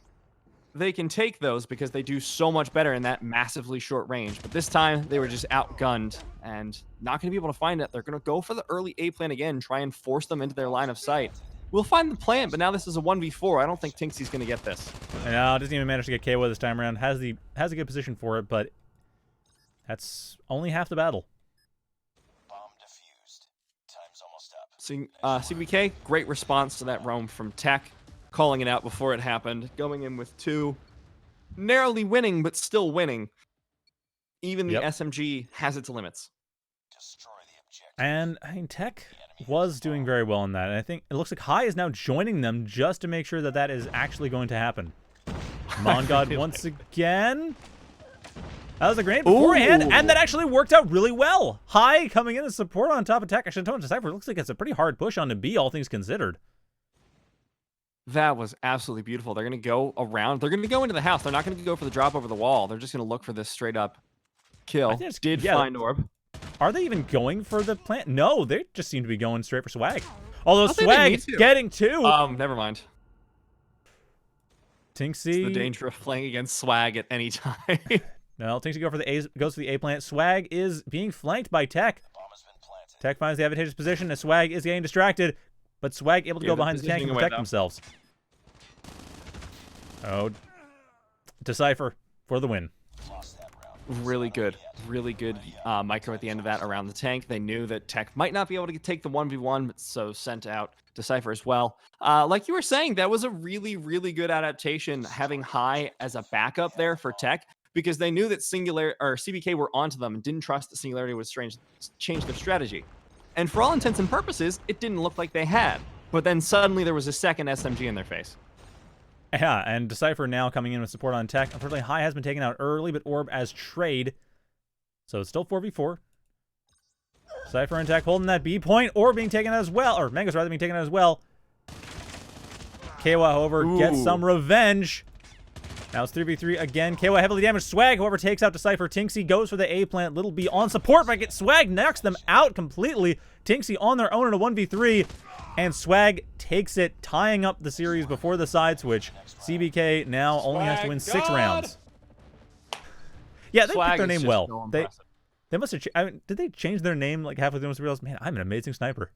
[SPEAKER 2] they can take those because they do so much better in that massively short range. But this time, they were just outgunned and not going to be able to find it. They're going to go for the early A plan again, try and force them into their line of sight. We'll find the plant, but now this is a 1v4. I don't think Tinksy's going to get this.
[SPEAKER 1] No, doesn't even manage to get KO this time around. Has a good position for it, but that's only half the battle.
[SPEAKER 5] Bomb defused. Time's almost up.
[SPEAKER 2] CBK, great response to that roam from Tech, calling it out before it happened, going in with 2, narrowly winning, but still winning. Even the SMG has its limits.
[SPEAKER 5] Destroy the objective.
[SPEAKER 1] And I mean, Tech was doing very well in that. And I think it looks like High is now joining them just to make sure that that is actually going to happen. Mongod once again. That was a grenade beforehand, and that actually worked out really well. High coming in as support on top of Tech. Actually, Tone Decipher looks like it's a pretty hard push on to B, all things considered.
[SPEAKER 2] That was absolutely beautiful. They're going to go around. They're going to go into the house. They're not going to go for the drop over the wall. They're just going to look for this straight up kill. Did find Orb.
[SPEAKER 1] Are they even going for the plant? No, they just seem to be going straight for Swag. Although
[SPEAKER 2] I think they
[SPEAKER 1] Swag
[SPEAKER 2] need to.
[SPEAKER 1] getting 2.
[SPEAKER 2] Never mind.
[SPEAKER 1] Tinksy.
[SPEAKER 2] The danger of playing against Swag at any time.
[SPEAKER 1] No, Tinksy goes for the A plant. Swag is being flanked by Tech.
[SPEAKER 5] Bomb has been planted.
[SPEAKER 1] Tech finds the advantageous position as Swag is getting distracted, but Swag able to go behind the tank and protect themselves. Oh, Decipher for the win.
[SPEAKER 2] Really good micro at the end of that around the tank. They knew that Tech might not be able to take the 1v1, but so sent out Decipher as well. Like you were saying, that was a really, really good adaptation, having High as a backup there for Tech, because they knew that CBK were onto them and didn't trust that Singularity would change their strategy. And for all intents and purposes, it didn't look like they had. But then suddenly there was a second SMG in their face.
[SPEAKER 1] Yeah, and Decipher now coming in with support on Tech. Unfortunately, High has been taken out early, but Orb as trade. So it's still 4v4. Decipher and Tech holding that B point. Orb being taken out as well. Or Mango's rather being taken out as well. KY, however, gets some revenge. Now it's 3v3 again. KY heavily damaged. Swag, however, takes out Decipher. Tinksy goes for the A plant. Little B on support, but Swag knocks them out completely. Tinksy on their own in a 1v3. And Swag takes it, tying up the series before the side switch. CBK now only has to win 6 rounds. Yeah, they picked their name well.
[SPEAKER 2] So
[SPEAKER 1] they must have. Did they change their name like halfway through? Realized, man, I'm an amazing sniper.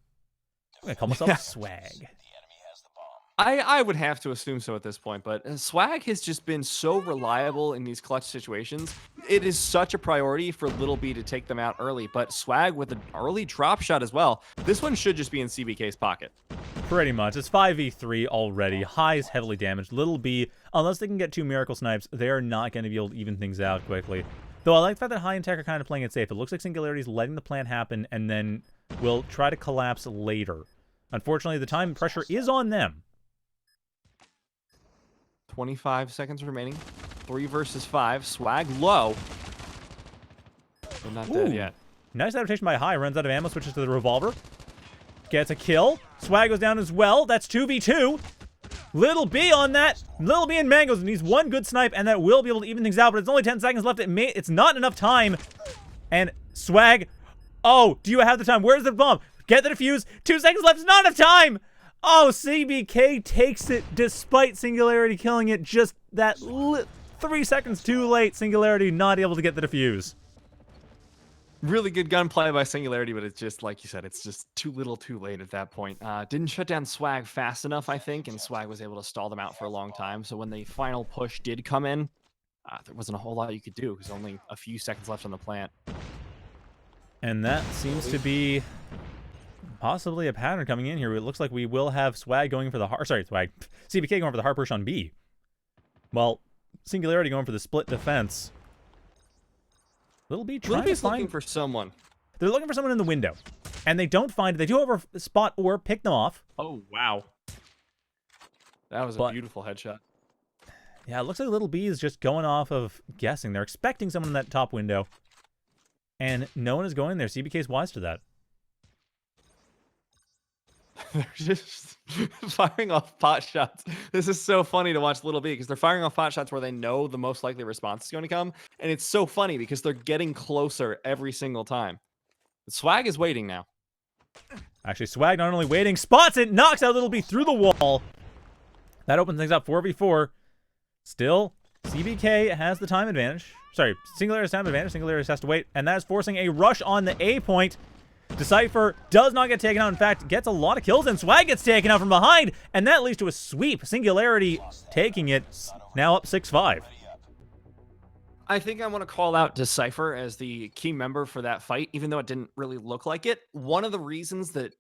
[SPEAKER 1] I'm gonna call myself Swag.
[SPEAKER 2] I would have to assume so at this point, but Swag has just been so reliable in these clutch situations. It is such a priority for Little B to take them out early, but Swag with an early drop shot as well. This one should just be in CBK's pocket.
[SPEAKER 1] Pretty much. It's 5v3 already. High is heavily damaged. Little B, unless they can get 2 miracle snipes, they're not going to be able to even things out quickly. Though I like the fact that High and Tech are kind of playing it safe. It looks like Singularity is letting the plant happen and then will try to collapse later. Unfortunately, the time pressure is on them.
[SPEAKER 2] 25 seconds remaining. 3 versus 5. Swag low. They're not dead yet.
[SPEAKER 1] Nice adaptation by High. Runs out of ammo, switches to the revolver. Gets a kill. Swag goes down as well. That's 2v2. Little B on that. Little B and Mangoes needs 1 good snipe, and that will be able to even things out, but it's only 10 seconds left. It's not enough time. And Swag. Oh, do you have the time? Where's the bomb? Get the defuse. 2 seconds left. It's not enough time. Oh, CBK takes it despite Singularity killing it just that 3 seconds too late. Singularity not able to get the defuse.
[SPEAKER 2] Really good gunplay by Singularity, but it's just, like you said, it's just too little too late at that point. Didn't shut down Swag fast enough, I think, and Swag was able to stall them out for a long time. So when the final push did come in, there wasn't a whole lot you could do because only a few seconds left on the plant.
[SPEAKER 1] And that seems to be possibly a pattern coming in here. It looks like we will have Swag going for the CBK going for the hard push on B. Well, Singularity going for the split defense. Little B trying to find...
[SPEAKER 2] looking for someone.
[SPEAKER 1] They're looking for someone in the window. And they don't find it. They do, however, spot or pick them off.
[SPEAKER 2] Oh, wow. That was a beautiful headshot.
[SPEAKER 1] Yeah, it looks like Little B is just going off of guessing. They're expecting someone in that top window. And no one is going there. CBK's wise to that.
[SPEAKER 2] They're just firing off pot shots. This is so funny to watch Little B because they're firing off pot shots where they know the most likely response is going to come. And it's so funny because they're getting closer every single time. But Swag is waiting now.
[SPEAKER 1] Actually, Swag not only waiting, spots it, knocks out Little B through the wall. That opens things up 4v4. Still, CBK has the time advantage. Sorry, Singularity has time advantage. Singularity has to wait. And that is forcing a rush on the A point. Decipher does not get taken out. In fact, gets a lot of kills, and Swag gets taken out from behind, and that leads to a sweep. Singularity taking it, now up 6-5.
[SPEAKER 2] I think I want to call out Decipher as the key member for that fight, even though it didn't really look like it. One of the reasons that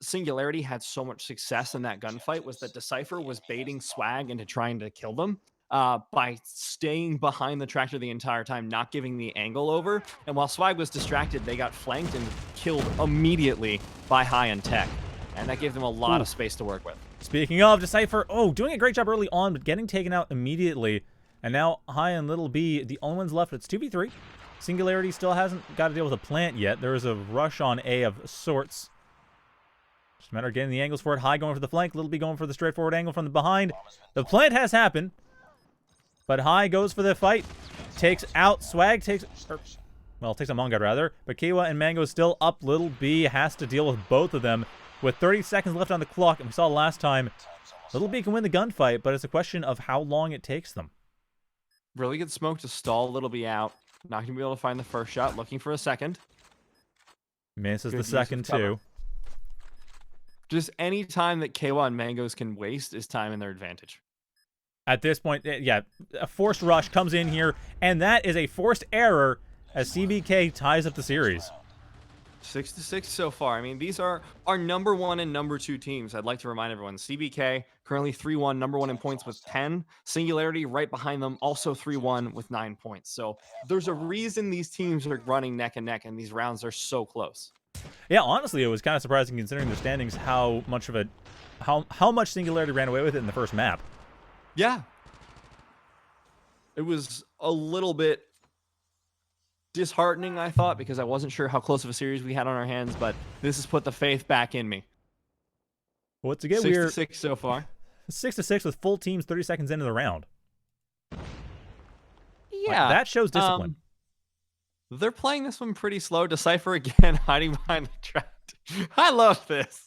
[SPEAKER 2] Singularity had so much success in that gunfight was that Decipher was baiting Swag into trying to kill them by staying behind the tractor the entire time, not giving the angle over. And while Swag was distracted, they got flanked and killed immediately by High and Tech. And that gave them a lot of space to work with.
[SPEAKER 1] Speaking of, Decipher, doing a great job early on, but getting taken out immediately. And now High and Little B, the only ones left. It's 2v3. Singularity still hasn't got to deal with a plant yet. There is a rush on A of sorts. Just a matter of getting the angles for it. High going for the flank. Little B going for the straightforward angle from the behind. The plant has happened. But High goes for the fight. Takes out Swag. Takes out Mongod rather. But Kiwa and Mango still up. Little B has to deal with both of them with 30 seconds left on the clock. And we saw last time, Little B can win the gunfight, but it's a question of how long it takes them.
[SPEAKER 2] Really good smoke to stall Little B out. Not going to be able to find the first shot. Looking for a second.
[SPEAKER 1] Misses
[SPEAKER 2] Good
[SPEAKER 1] the second too.
[SPEAKER 2] Just any time that Kiwa and Mangoes can waste is time in their advantage.
[SPEAKER 1] At this point, yeah, a forced rush comes in here, and that is a forced error as CBK ties up the series.
[SPEAKER 2] 6-6 so far. I mean, these are our number 1 and number 2 teams. I'd like to remind everyone, CBK currently 3-1, number 1 in points with 10. Singularity right behind them, also 3-1 with 9 points. So there's a reason these teams are running neck and neck, and these rounds are so close.
[SPEAKER 1] Yeah, honestly, it was kind of surprising considering their standings how much Singularity ran away with it in the first map.
[SPEAKER 2] Yeah. It was a little bit disheartening, I thought, because I wasn't sure how close of a series we had on our hands, but this has put the faith back in me.
[SPEAKER 1] Once again,
[SPEAKER 2] 6-6 so far.
[SPEAKER 1] 6-6 with full teams 30 seconds into the round.
[SPEAKER 2] Yeah.
[SPEAKER 1] That shows discipline.
[SPEAKER 2] They're playing this one pretty slow. Decipher again, hiding behind the tractor. I love this.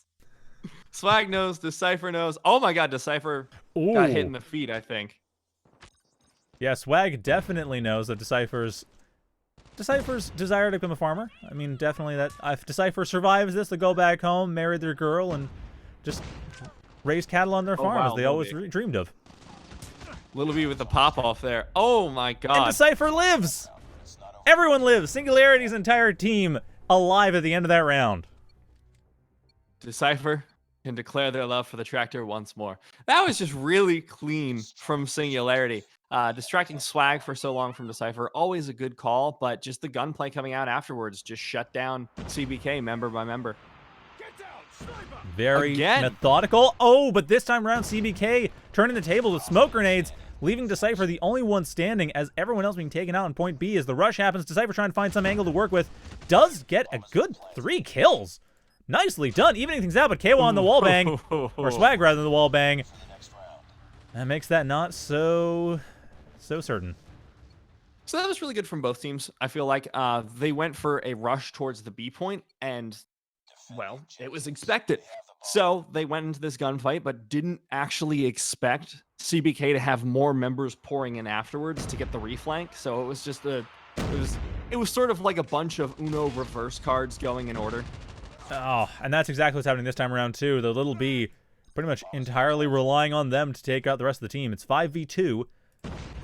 [SPEAKER 2] Swag knows, Decipher knows. Oh my god, Decipher got hit in the feet, I think.
[SPEAKER 1] Yeah, Swag definitely knows that Decipher's desire to become a farmer. I mean, definitely that if Decipher survives this, they'll go back home, marry their girl, and just raise cattle on their farm as they always dreamed of.
[SPEAKER 2] Little B with the pop-off there. Oh my god.
[SPEAKER 1] And Decipher lives! Everyone lives! Singularity's entire team alive at the end of that round.
[SPEAKER 2] Decipher can declare their love for the tractor once more. That was just really clean from Singularity. Distracting Swag for so long from Decipher, always a good call, but just the gunplay coming out afterwards just shut down CBK member by member.
[SPEAKER 1] Very methodical. But this time around, CBK turning the table with smoke grenades, leaving Decipher the only one standing as everyone else being taken out in point B. As the rush happens, Decipher trying to find some angle to work with. Does get a good 3 kills. Nicely done. Evening things out, but K1 on the wall bang. Or Swag rather than the wall bang. That makes that not so certain.
[SPEAKER 2] So that was really good from both teams. I feel like they went for a rush towards the B point, and, well, it was expected. So they went into this gunfight, but didn't actually expect CBK to have more members pouring in afterwards to get the reflank. So it was just it was sort of like a bunch of Uno reverse cards going in order.
[SPEAKER 1] Oh, and that's exactly what's happening this time around too. The Little B pretty much entirely relying on them to take out the rest of the team. It's 5v2.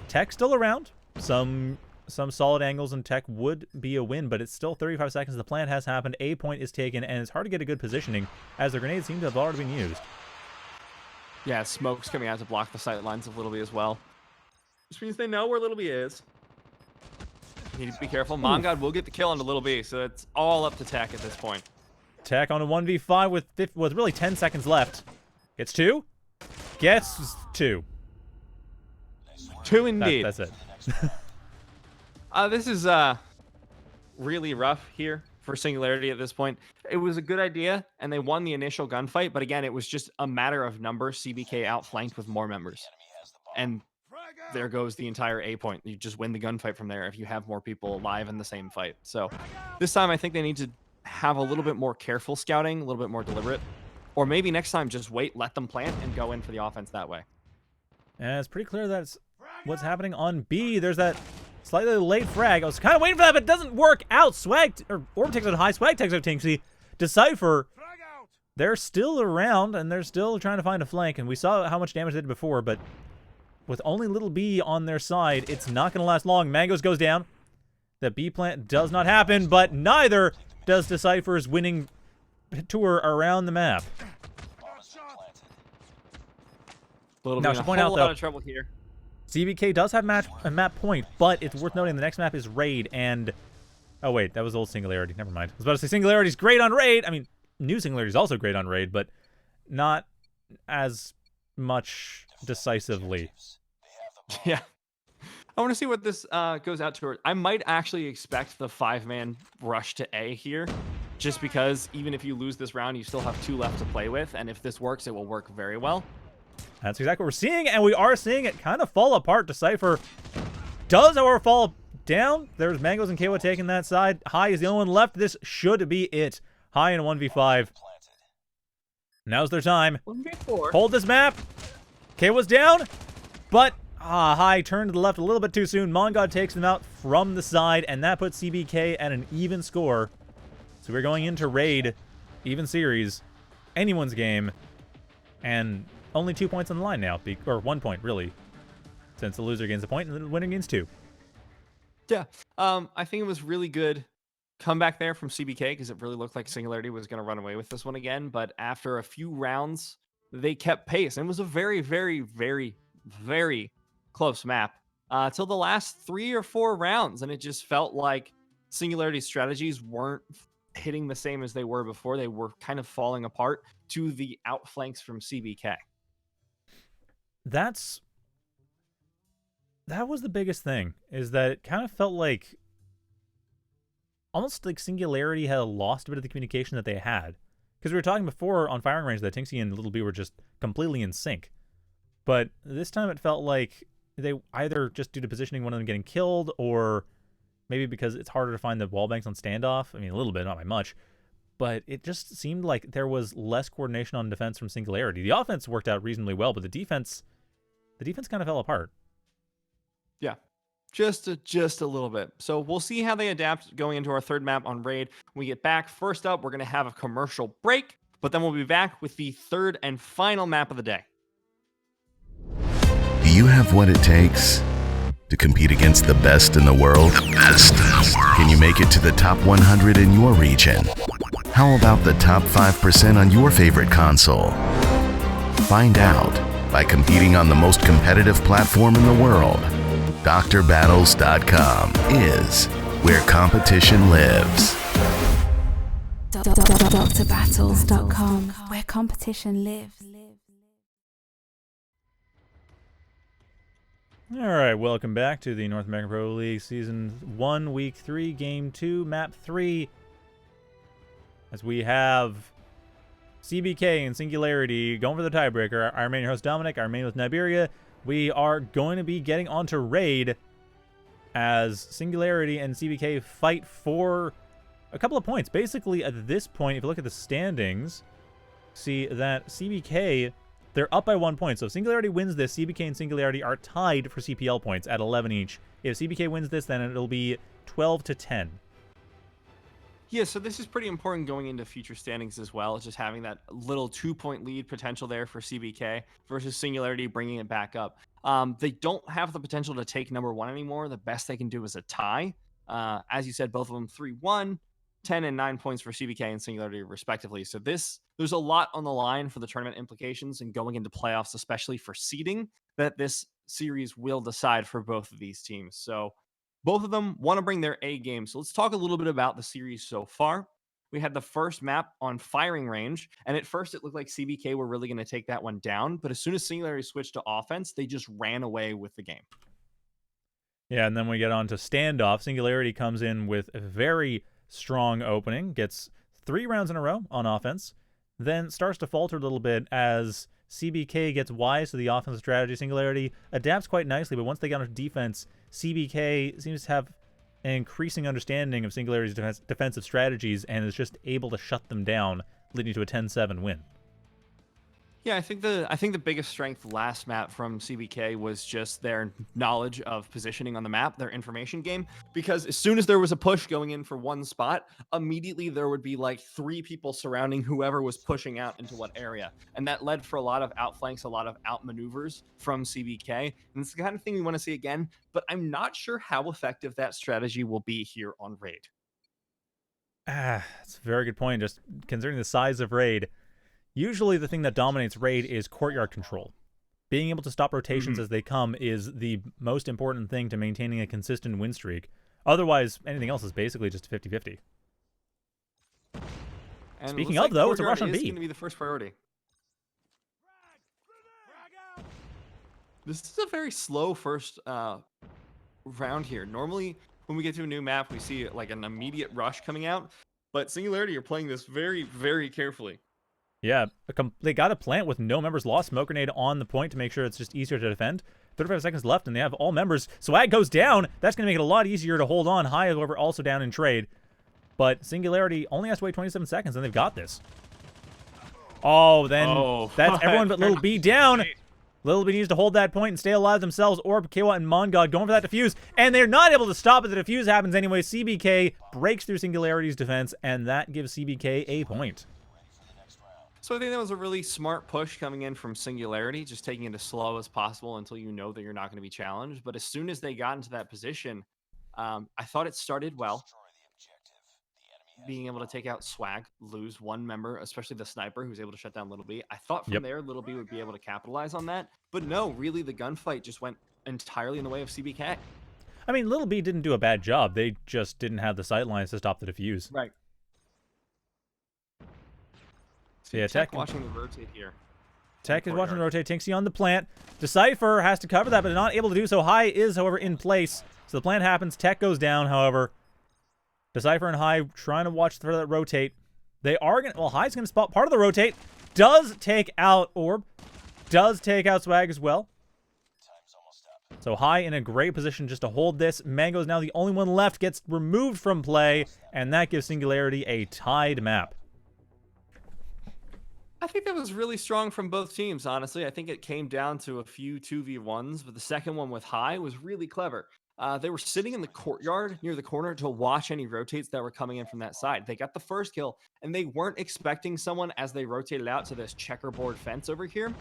[SPEAKER 1] Tech still around. Some solid angles and Tech would be a win, but it's still 35 seconds. The plant has happened. A point is taken, and it's hard to get a good positioning as the grenades seem to have already been used.
[SPEAKER 2] Yeah, smoke's coming out to block the sight lines of Little B as well. Which means they know where Little B is. You need to be careful. Mongod will get the kill onto Little B, so it's all up to Tech at this point.
[SPEAKER 1] Tech on a 1v5 with really 10 seconds left. Gets 2? Gets 2.
[SPEAKER 2] 2 indeed.
[SPEAKER 1] That's it.
[SPEAKER 2] This is really rough here for Singularity at this point. It was a good idea, and they won the initial gunfight, but again, it was just a matter of numbers. CBK outflanked with more members. And there goes the entire A point. You just win the gunfight from there if you have more people alive in the same fight. So this time I think they need to have a little bit more careful scouting, a little bit more deliberate. Or maybe next time just wait, let them plant, and go in for the offense that way.
[SPEAKER 1] And it's pretty clear that's what's happening on B. There's that slightly late frag. I was kind of waiting for that, but it doesn't work out. Swag, or Orb takes out high, Swag takes out Tinksy. Decipher, they're still around, and they're still trying to find a flank. And we saw how much damage they did before, but with only little B on their side, it's not going to last long. Mangoes goes down. The B plant does not happen, but neither does Decipher's winning tour around the map.
[SPEAKER 2] Now,
[SPEAKER 1] I should point out,
[SPEAKER 2] a
[SPEAKER 1] though,
[SPEAKER 2] lot of trouble here.
[SPEAKER 1] CBK does have a map point, but it's worth noting the next map is Raid, and... Oh, wait, that was old Singularity. Never mind. I was about to say Singularity's great on Raid. I mean, new Singularity's also great on Raid, but not as much decisively.
[SPEAKER 2] Yeah. I want to see what this goes out to. I might actually expect the 5-man rush to A here, just because even if you lose this round, you still have 2 left to play with, and if this works, it will work very well.
[SPEAKER 1] That's exactly what we're seeing, and we are seeing it kind of fall apart. Decipher does, however, fall down. There's Mangoes and Kawa taking that side. High is the only one left. This should be it. High in a 1v5. Now's their time.
[SPEAKER 2] 1v4.
[SPEAKER 1] Hold this map. Kawa's down, but High turned to the left a little bit too soon. Mongod takes them out from the side, and that puts CBK at an even score. So we're going into Raid, even series, anyone's game, and only 2 points on the line now, or 1 point, really, since the loser gains a point and the winner gains 2.
[SPEAKER 2] Yeah, I think it was really good comeback there from CBK, because it really looked like Singularity was going to run away with this one again, but after a few rounds, they kept pace, and it was a very, very, very, very close map till the last 3 or 4 rounds, and it just felt like Singularity's strategies weren't hitting the same as they were before. They were kind of falling apart to the outflanks from CBK.
[SPEAKER 1] That was the biggest thing, is that it kind of felt like almost like Singularity had lost a bit of the communication that they had. Because we were talking before on firing range that Tinksy and Little B were just completely in sync. But this time it felt like they either just due to positioning one of them getting killed, or maybe because it's harder to find the wall banks on Standoff. I mean, a little bit, not by much. But it just seemed like there was less coordination on defense from Singularity. The offense worked out reasonably well, but the defense kind of fell apart.
[SPEAKER 2] Yeah, just a little bit. So we'll see how they adapt going into our third map on Raid. When we get back, first up, we're going to have a commercial break, but then we'll be back with the third and final map of the day.
[SPEAKER 3] Do you have what it takes to compete against the best in the world? The best in the world. Can you make it to the top 100 in your region? How about the top 5% on your favorite console? Find out by competing on the most competitive platform in the world. DrBattles.com is where competition lives.
[SPEAKER 4] DrBattles.com, where competition lives.
[SPEAKER 1] All right, welcome back to the North American Pro League Season 1, Week 3, Game 2, Map 3. As we have CBK and Singularity going for the tiebreaker. Our main host Dominic, our main host Niberia. We are going to be getting onto Raid as Singularity and CBK fight for a couple of points. Basically, at this point, if you look at the standings, see that CBK, they're up by 1 point. So if Singularity wins this, CBK and Singularity are tied for CPL points at 11 each. If CBK wins this, then it'll be 12-10.
[SPEAKER 2] Yeah, so this is pretty important going into future standings as well. Just having that little 2-point lead potential there for CBK versus Singularity bringing it back up. They don't have the potential to take number 1 anymore. The best they can do is a tie. As you said, both of them 3-1, 10 and 9 points for CBK and Singularity respectively. So there's a lot on the line for the tournament implications and going into playoffs, especially for seeding, that this series will decide for both of these teams. So both of them want to bring their A game. So let's talk a little bit about the series so far. We had the first map on firing range, and at first it looked like CBK were really going to take that one down, but as soon as Singularity switched to offense, they just ran away with the game.
[SPEAKER 1] Yeah, and then we get on to Standoff. Singularity comes in with a very, strong opening, gets 3 rounds in a row on offense, then starts to falter a little bit as CBK gets wise to the offensive strategy. Singularity adapts quite nicely, but once they get on defense, CBK seems to have an increasing understanding of Singularity's defensive strategies and is just able to shut them down, leading to a 10-7 win.
[SPEAKER 2] Yeah, I think the biggest strength last map from CBK was just their knowledge of positioning on the map, their information game. Because as soon as there was a push going in for one spot, immediately there would be like 3 people surrounding whoever was pushing out into what area, and that led for a lot of outflanks, a lot of outmaneuvers from CBK. And it's the kind of thing we want to see again. But I'm not sure how effective that strategy will be here on Raid.
[SPEAKER 1] That's a very good point. Just considering the size of Raid. Usually the thing that dominates Raid is courtyard control. Being able to stop rotations as they come is the most important thing to maintaining a consistent win streak. Otherwise, anything else is basically just 50-50.
[SPEAKER 2] And
[SPEAKER 1] Speaking of, though, it's a rush on B.
[SPEAKER 2] It's going to be the first priority. This is a very slow first round here. Normally, when we get to a new map, we see like an immediate rush coming out. But Singularity are playing this very, very carefully.
[SPEAKER 1] Yeah, they got a plant with no members lost. Smoke grenade on the point to make sure it's just easier to defend. 35 seconds left, and they have all members. Swag goes down. That's going to make it a lot easier to hold on. High, however, also down in trade. But Singularity only has to wait 27 seconds, and they've got this. Oh, then that's everyone but Little B down. Little B needs to hold that point and stay alive themselves. Orb, Kwat, and Mongod going for that defuse, and they're not able to stop it. The defuse happens anyway. CBK breaks through Singularity's defense, and that gives CBK a point.
[SPEAKER 2] So I think that was a really smart push coming in from Singularity, just taking it as slow as possible until you know that you're not going to be challenged. But as soon as they got into that position, I thought it started well. Being able to take out Swag, lose one member, especially the sniper who's able to shut down Little B. I thought from there Little B would be able to capitalize on that. But no, really the gunfight just went entirely in the way of CBK.
[SPEAKER 1] I mean, Little B didn't do a bad job. They just didn't have the sight lines to stop the defuse.
[SPEAKER 2] Right.
[SPEAKER 1] So yeah, Tech
[SPEAKER 2] watching the rotate here.
[SPEAKER 1] Tech is watching the rotate. Tinksy on the plant. Decipher has to cover that, but not able to do so. High is, however, in place. So the plant happens. Tech goes down, however. Decipher and High trying to watch for that rotate. They are going to... Well, High's going to spot part of the rotate. Does take out Orb. Does take out Swag as well. So High in a great position just to hold this. Mango's now the only one left. Gets removed from play. And that gives Singularity a tied map.
[SPEAKER 2] I think that was really strong from both teams, honestly. I think it came down to a few 2v1s, but the second one with High was really clever. They were sitting in the courtyard near the corner to watch any rotates that were coming in from that side. They got the first kill, and they weren't expecting someone as they rotated out to this checkerboard fence over here.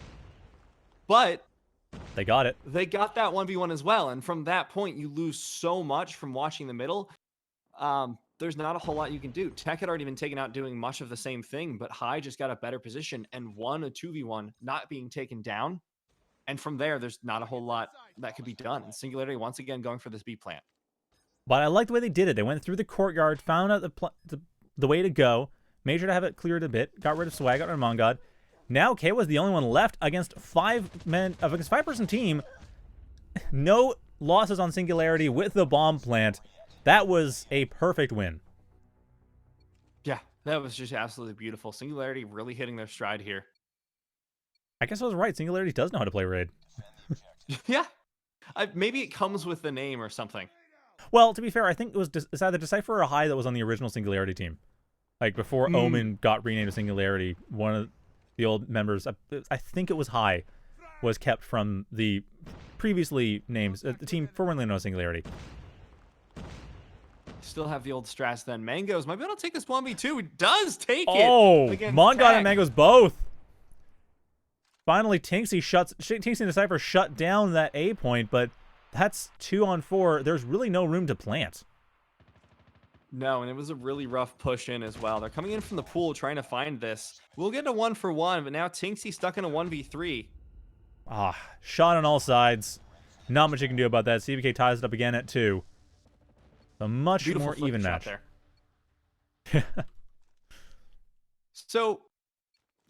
[SPEAKER 2] But
[SPEAKER 1] they got it.
[SPEAKER 2] They got that 1v1 as well, and from that point, you lose so much from watching the middle. There's not a whole lot you can do. Tech had already been taken out doing much of the same thing, but High just got a better position and won a 2v1, not being taken down. And from there, there's not a whole lot that could be done. And Singularity, once again, going for this B plant.
[SPEAKER 1] But I like the way they did it. They went through the courtyard, found out the way to go, made sure to have it cleared a bit, got rid of Swag, got rid of Mongod. Now K was the only one left against a 5-person team. No losses on Singularity with the bomb plant. That was a perfect win.
[SPEAKER 2] Yeah, that was just absolutely beautiful. Singularity really hitting their stride here.
[SPEAKER 1] I guess I was right. Singularity does know how to play Raid.
[SPEAKER 2] Yeah. Maybe it comes with the name or something.
[SPEAKER 1] Well, to be fair, I think it was it's either Decipher or High that was on the original Singularity team. Like, before Omen got renamed to Singularity, one of the old members, I think it was High, was kept from the previously named, the team formerly known as Singularity.
[SPEAKER 2] Still have the old strats then. Mangoes might be able to take this 1v2. It does take it.
[SPEAKER 1] Oh, Mongod and Mangoes both. Finally, Tinksy and Decipher shut down that A point, but that's 2-on-4. There's really no room to plant.
[SPEAKER 2] No, and it was a really rough push in as well. They're coming in from the pool trying to find this. We'll get a 1-for-1, but now Tinksy stuck in a 1v3.
[SPEAKER 1] Shot on all sides. Not much you can do about that. CBK ties it up again at 2. A much
[SPEAKER 2] Beautiful
[SPEAKER 1] more even match.
[SPEAKER 2] There. So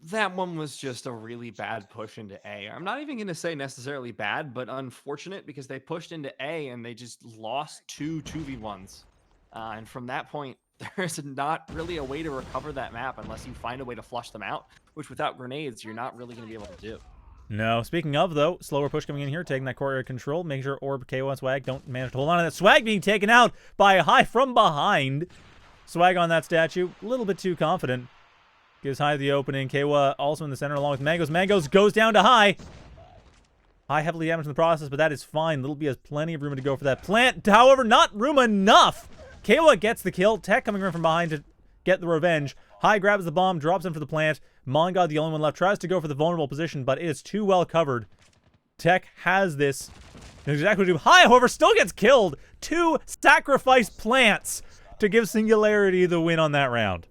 [SPEAKER 2] that one was just a really bad push into A. I'm not even going to say necessarily bad, but unfortunate because they pushed into A and they just lost 2 2v1s. And from that point, there's not really a way to recover that map unless you find a way to flush them out, which without grenades, you're not really going to be able to do.
[SPEAKER 1] No. Speaking of, though, slower push coming in here, taking that courtyard control, making sure Orb, KO, and Swag don't manage to hold on to that. Swag being taken out by High from behind. Swag on that statue, a little bit too confident. Gives High the opening. Kawa also in the center along with Mangoes. Mangoes goes down to High. High heavily damaged in the process, but that is fine. Little B has plenty of room to go for that plant. However, not room enough. Kawa gets the kill. Tech coming in from behind to get the revenge. High grabs the bomb, drops in for the plant. Mongod, the only one left, tries to go for the vulnerable position, but it is too well covered. Tech has this. Knows exactly what to do. High, however, still gets killed. 2 sacrifice plants to give Singularity the win on that round.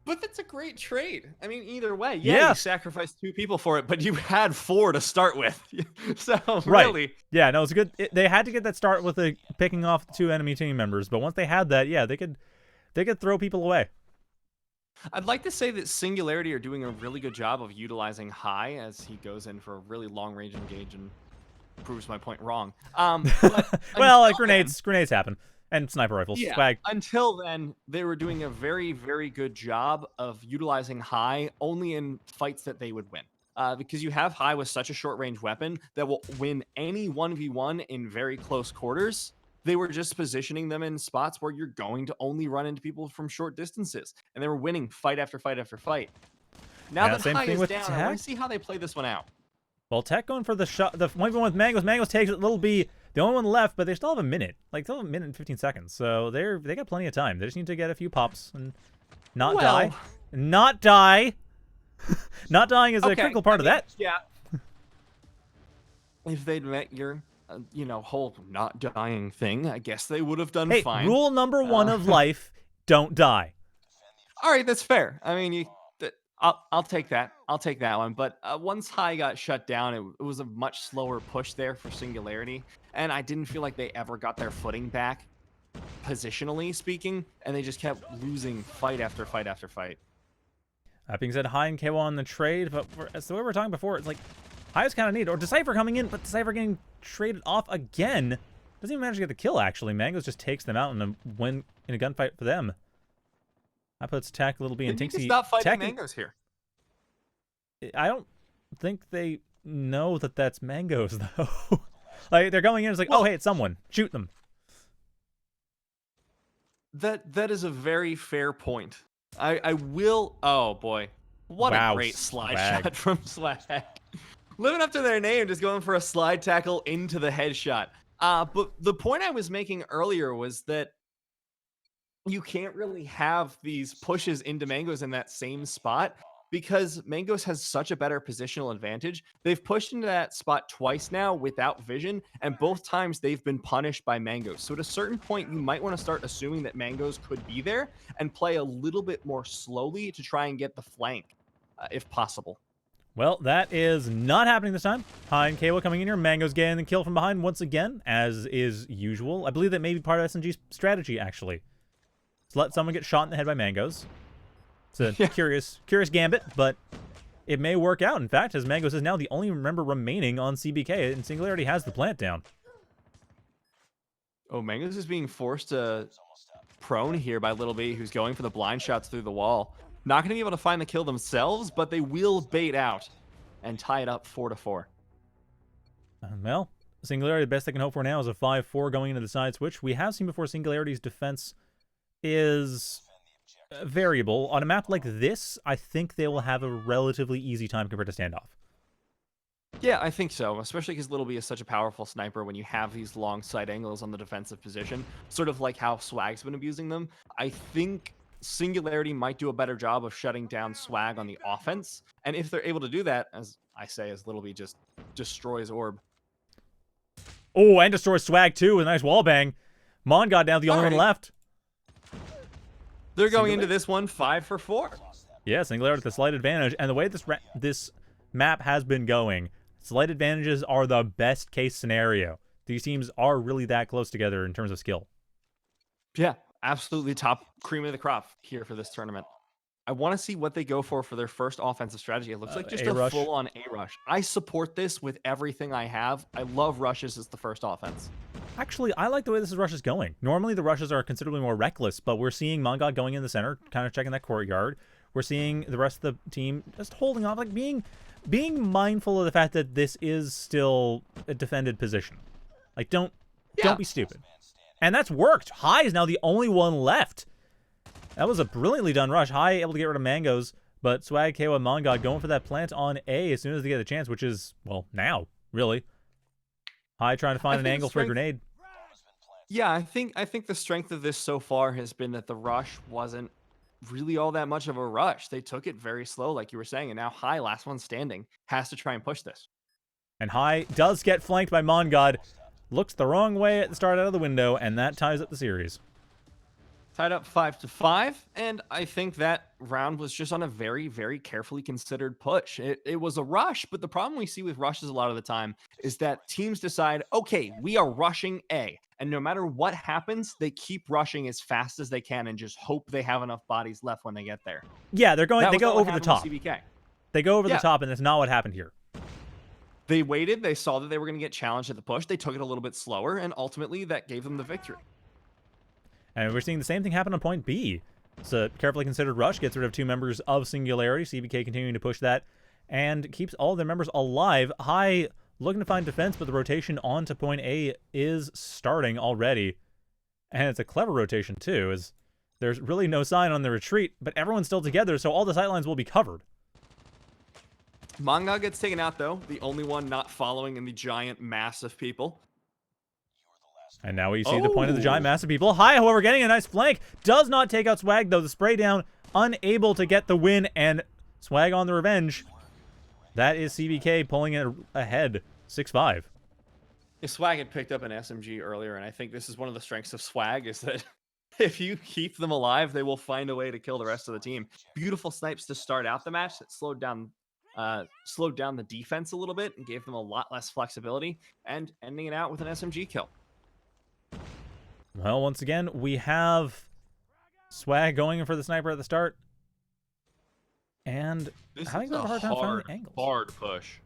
[SPEAKER 2] But that's a great trade. I mean, either way, yeah, you sacrificed 2 people for it, but you had 4 to start with. So, really.
[SPEAKER 1] Right. Yeah, no, it's good. They had to get that start with picking off the 2 enemy team members, but once they had that, yeah, they could throw people away.
[SPEAKER 2] I'd like to say that Singularity are doing a really good job of utilizing High as he goes in for a really long-range engage and proves my point wrong.
[SPEAKER 1] Well, grenades happen. And sniper rifles.
[SPEAKER 2] Yeah,
[SPEAKER 1] Swag.
[SPEAKER 2] until then, they were doing a very, very good job of utilizing High only in fights that they would win. Because you have High with such a short-range weapon that will win any 1v1 in very close quarters. They were just positioning them in spots where you're going to only run into people from short distances. And they were winning fight after fight after fight. Now that High is down, I want to see how they play this one out.
[SPEAKER 1] Well, Tech going for the shot. The one with Mangoes. Mangoes takes it. Little B, the only one left, but they still have a minute. Like, still have a minute and 15 seconds. So they got plenty of time. They just need to get a few pops and not die. Not die. Not dying is a critical part of that.
[SPEAKER 2] Yeah. If they'd met your, whole not dying thing, I guess they would have done fine.
[SPEAKER 1] Rule number 1 of life: don't die.
[SPEAKER 2] All right, that's fair. I mean, I'll take that. I'll take that one. But once High got shut down, it was a much slower push there for Singularity, and I didn't feel like they ever got their footing back, positionally speaking, and they just kept losing fight after fight after fight.
[SPEAKER 1] That being said, High and KO on the trade, but as the way we were talking before, it's like High is kind of neat. Or Decipher coming in, but Decipher getting traded off again. Doesn't even manage to get the kill, actually. Mangoes just takes them out and win in a gunfight for them. That puts Tech, Little B, and Tinksy.
[SPEAKER 2] Stop fighting Mangoes here.
[SPEAKER 1] I don't think they know that that's Mangoes, though. Like, they're going in, it's like, oh, hey, it's someone. Shoot them.
[SPEAKER 2] That is a very fair point. I will... Oh, boy. What a great slide shot from Swag. Living up to their name, just going for a slide tackle into the headshot. But the point I was making earlier was that you can't really have these pushes into Mangoes in that same spot because Mangoes has such a better positional advantage. They've pushed into that spot twice now without vision, and both times they've been punished by Mangoes. So at a certain point, you might want to start assuming that Mangoes could be there and play a little bit more slowly to try and get the flank, if possible.
[SPEAKER 1] Well, that is not happening this time. High and KO coming in here. Mangoes getting the kill from behind once again, as is usual. I believe that may be part of SNG's strategy, actually. So let someone get shot in the head by Mangoes. It's a curious gambit, but it may work out. In fact, as Mangoes is now the only member remaining on CBK, and Singularity has the plant down.
[SPEAKER 2] Oh, Mangoes is being forced to prone here by Little B, who's going for the blind shots through the wall. Not going to be able to find the kill themselves, but they will bait out and tie it up 4-4.
[SPEAKER 1] Well, Singularity, the best they can hope for now is a 5-4 going into the side switch. We have seen before Singularity's defense is variable. On a map like this, I think they will have a relatively easy time compared to Standoff.
[SPEAKER 2] Yeah, I think so, especially because Little B is such a powerful sniper when you have these long sight angles on the defensive position, sort of like how Swag's been abusing them. I think Singularity might do a better job of shutting down Swag on the offense, and if they're able to do that, as I say, as Little B just destroys Orb.
[SPEAKER 1] Oh, and destroys Swag too with a nice wall bang. Mongod now the only one left.
[SPEAKER 2] They're going into this one 5-4.
[SPEAKER 1] Yeah, Singularity with the slight advantage, and the way this map has been going, slight advantages are the best case scenario. These teams are really that close together in terms of skill.
[SPEAKER 2] Yeah, absolutely top cream of the crop here for this tournament. I want to see what they go for their first offensive strategy. It looks like just a full-on A-rush. I support this with everything I have. I love rushes as the first offense.
[SPEAKER 1] Actually, I like the way this rush is going. Normally, the rushes are considerably more reckless, but we're seeing Mongod going in the center, kind of checking that courtyard. We're seeing the rest of the team just holding off, like being mindful of the fact that this is still a defended position. Like, don't be stupid. And that's worked. High is now the only one left. That was a brilliantly done rush. High able to get rid of Mangoes, but Swag, KO, and Mongod going for that plant on A as soon as they get a chance, which is, well, now, really. High trying to find an angle for a grenade.
[SPEAKER 2] Yeah, I think the strength of this so far has been that the rush wasn't really all that much of a rush. They took it very slow, like you were saying, and now High, last one standing, has to try and push this.
[SPEAKER 1] And High does get flanked by Mongod. Looks the wrong way at the start out of the window, and that ties up the series.
[SPEAKER 2] Tied up 5-5, and I think that round was just on a very, very carefully considered push. It was a rush, but the problem we see with rushes a lot of the time is that teams decide, okay, we are rushing A, and no matter what happens, they keep rushing as fast as they can and just hope they have enough bodies left when they get there.
[SPEAKER 1] Yeah, they go over the top.
[SPEAKER 2] CBK.
[SPEAKER 1] They go over the top, and that's not what happened here.
[SPEAKER 2] They waited, they saw that they were going to get challenged at the push, they took it a little bit slower, and ultimately that gave them the victory.
[SPEAKER 1] And we're seeing the same thing happen on point B. It's a carefully considered rush, gets rid of 2 members of Singularity. CBK continuing to push that and keeps all their members alive. High looking to find defense, but the rotation onto point A is starting already. And it's a clever rotation too, as there's really no sign on the retreat, but everyone's still together, so all the sightlines will be covered.
[SPEAKER 2] Mongod gets taken out though, the only one not following in the giant mass of people.
[SPEAKER 1] And now we see the point of the giant mass of people. High, however, getting a nice flank. Does not take out Swag, though. The spray down, unable to get the win, and Swag on the revenge. That is CBK pulling it ahead, 6-5.
[SPEAKER 2] If Swag had picked up an SMG earlier, and I think this is one of the strengths of Swag, is that if you keep them alive, they will find a way to kill the rest of the team. Beautiful snipes to start out the match that slowed down the defense a little bit and gave them a lot less flexibility, and ending it out with an SMG kill.
[SPEAKER 1] Well, once again, we have Swag going in for the sniper at the start. And having a hard time finding angles.
[SPEAKER 2] Hard push.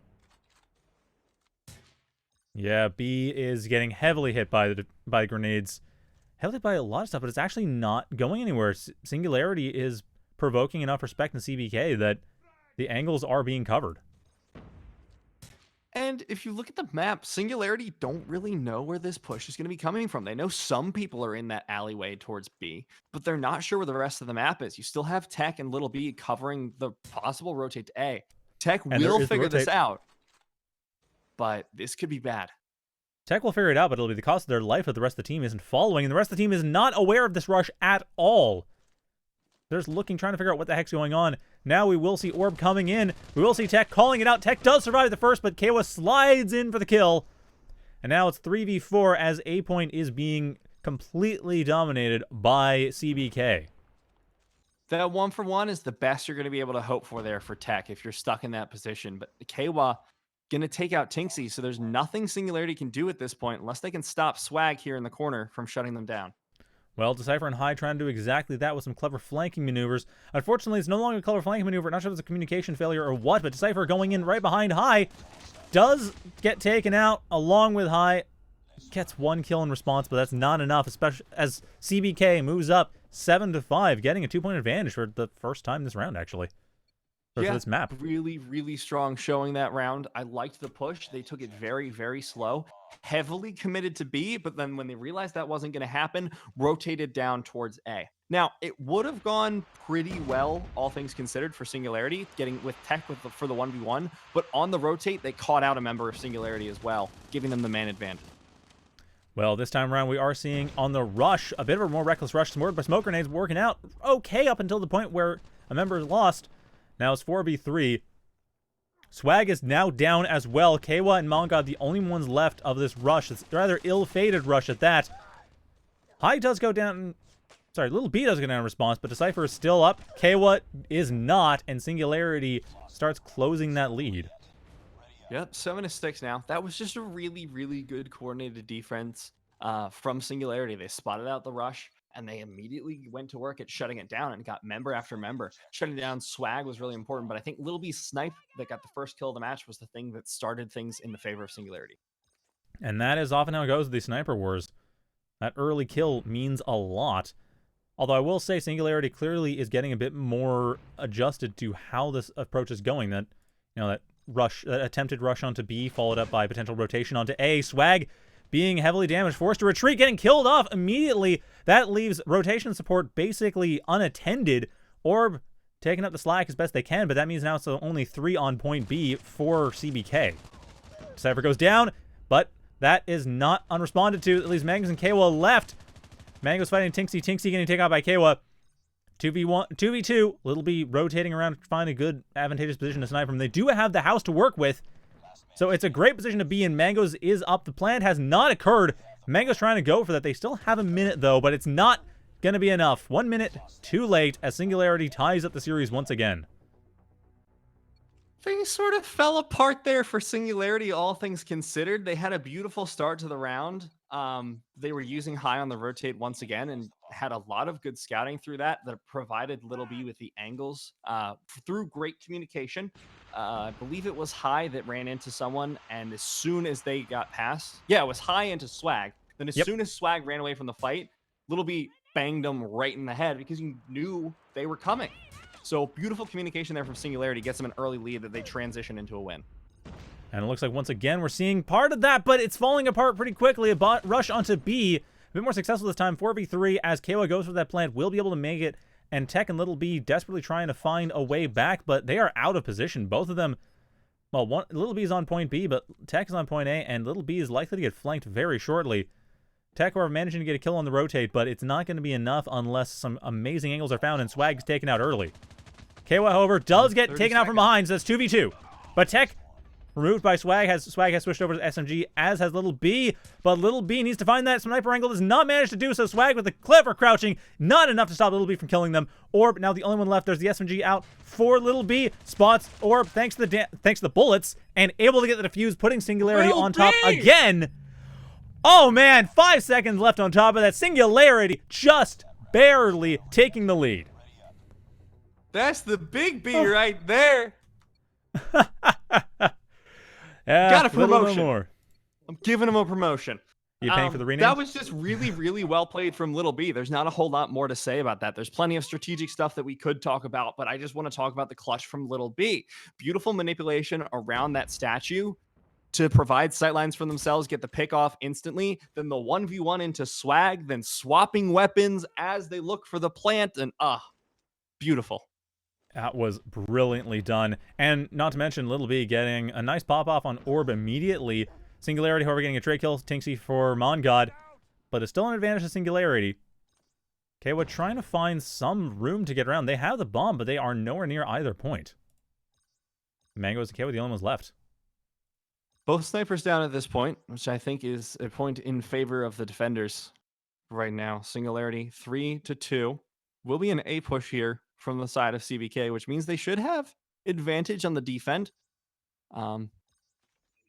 [SPEAKER 1] Yeah, B is getting heavily hit by the grenades. Heavily hit by a lot of stuff, but it's actually not going anywhere. Singularity is provoking enough respect in CBK that the angles are being covered.
[SPEAKER 2] And if you look at the map, Singularity don't really know where this push is going to be coming from. They know some people are in that alleyway towards B, but they're not sure where the rest of the map is. You still have Tech and Little B covering the possible rotate to A. Tech will figure this out, but this could be bad.
[SPEAKER 1] Tech will figure it out, but it'll be the cost of their life if the rest of the team isn't following, and the rest of the team is not aware of this rush at all. They're just looking, trying to figure out what the heck's going on. Now we will see Orb coming in. We will see Tech calling it out. Tech does survive the first, but Kawa slides in for the kill. And now it's 3v4 as A point is being completely dominated by CBK.
[SPEAKER 2] That 1-for-1 is the best you're going to be able to hope for there for Tech if you're stuck in that position. But Kawa going to take out Tinksy, so there's nothing Singularity can do at this point unless they can stop Swag here in the corner from shutting them down.
[SPEAKER 1] Well, Decipher and High trying to do exactly that with some clever flanking maneuvers. Unfortunately, it's no longer a clever flanking maneuver. Not sure if it's a communication failure or what, but Decipher going in right behind High does get taken out along with High. Gets 1 kill in response, but that's not enough, especially as CBK moves up 7-5, getting a 2-point advantage for the first time this round, actually. For this map.
[SPEAKER 2] Really, really strong showing that round. I liked the push. They took it very, very slow. Heavily committed to B, but then when they realized that wasn't going to happen, rotated down towards A. Now, it would have gone pretty well, all things considered, for Singularity, getting with Tech for the 1v1, but on the rotate, they caught out a member of Singularity as well, giving them the man advantage.
[SPEAKER 1] Well, this time around, we are seeing on the rush, a bit of a more reckless rush. Some word by smoke grenades working out okay up until the point where a member is lost. Now it's 4v3. Swag is now down as well. Kawa and Mongod, the only ones left of this rush. It's a rather ill-fated rush at that. High does go down. Sorry, Little B does go down in response, but Decipher is still up. Kawa is not, and Singularity starts closing that lead.
[SPEAKER 2] Yep, 7-6 now. That was just a really, really good coordinated defense from Singularity. They spotted out the rush, and they immediately went to work at shutting it down and got member after member. Shutting down Swag was really important, but I think Little B's snipe that got the first kill of the match was the thing that started things in the favor of Singularity.
[SPEAKER 1] And that is often how it goes with these sniper wars. That early kill means a lot. Although I will say Singularity clearly is getting a bit more adjusted to how this approach is going. That, that attempted rush onto B, followed up by potential rotation onto A. Swag being heavily damaged, forced to retreat, getting killed off immediately. That leaves rotation support basically unattended. Orb taking up the slack as best they can, but that means now it's only 3 on point B for CBK. Cypher goes down, but that is not unresponded to. At least Mangoes and Kawa left. Mangoes fighting Tinksy. Tinksy getting taken out by Kawa. 2v2. Little B rotating around to find a good advantageous position to snipe from. They do have the house to work with, so it's a great position to be in. Mangoes is up. The plant has not occurred. Mangoes trying to go for that. They still have a minute, though, but it's not going to be enough. 1 minute too late as Singularity ties up the series once again.
[SPEAKER 2] Things sort of fell apart there for Singularity, all things considered. They had a beautiful start to the round. They were using high on the rotate once again and had a lot of good scouting through that provided Little B with the angles through great communication. I believe it was High that ran into someone, and as soon as they got past, it was High into Swag. Then as soon as Swag ran away from the fight, Little B banged them right in the head because he knew they were coming. So beautiful communication there from Singularity gets them an early lead that they transition into a win.
[SPEAKER 1] And it looks like once again we're seeing part of that, but it's falling apart pretty quickly. A bot rush onto B. A bit more successful this time. 4v3 as Kawa goes for that plant. Will be able to make it. And Tech and Little B desperately trying to find a way back, but they are out of position. Both of them, well, Little B is on point B, but Tech is on point A, and Little B is likely to get flanked very shortly. Tech are managing to get a kill on the rotate, but it's not going to be enough unless some amazing angles are found and Swag's taken out early. Kawa, however, does get taken out from behind, so it's 2v2. But Tech, removed by Swag has switched over to SNG, as has Little B. But Little B needs to find that sniper angle, does not manage to do so. Swag with a clever crouching, not enough to stop Little B from killing them. Orb, now the only one left. There's the SNG out for Little B. Spots Orb, thanks to the bullets, and able to get the defuse, putting Singularity on top again. Oh man, 5 seconds left on top of that. Singularity just barely taking the lead.
[SPEAKER 2] That's the big B right there.
[SPEAKER 1] Got
[SPEAKER 2] a promotion.
[SPEAKER 1] More.
[SPEAKER 2] I'm giving him a promotion.
[SPEAKER 1] You paying for the rename?
[SPEAKER 2] That was just really, really well played from Little B. There's not a whole lot more to say about that. There's plenty of strategic stuff that we could talk about, but I just want to talk about the clutch from Little B. Beautiful manipulation around that statue to provide sightlines for themselves, get the pick off instantly, then the 1v1 into Swag, then swapping weapons as they look for the plant, and beautiful.
[SPEAKER 1] That was brilliantly done. And not to mention Little B getting a nice pop-off on Orb immediately. Singularity, however, getting a trade kill. Tinksy for Mongod. But it's still an advantage to Singularity. Kawa trying to find some room to get around. They have the bomb, but they are nowhere near either point. Mangoes and Kawa, the only ones left.
[SPEAKER 2] Both snipers down at this point, which I think is a point in favor of the defenders right now. Singularity 3-2. Will be an A push here from the side of CBK, which means they should have advantage on the defend.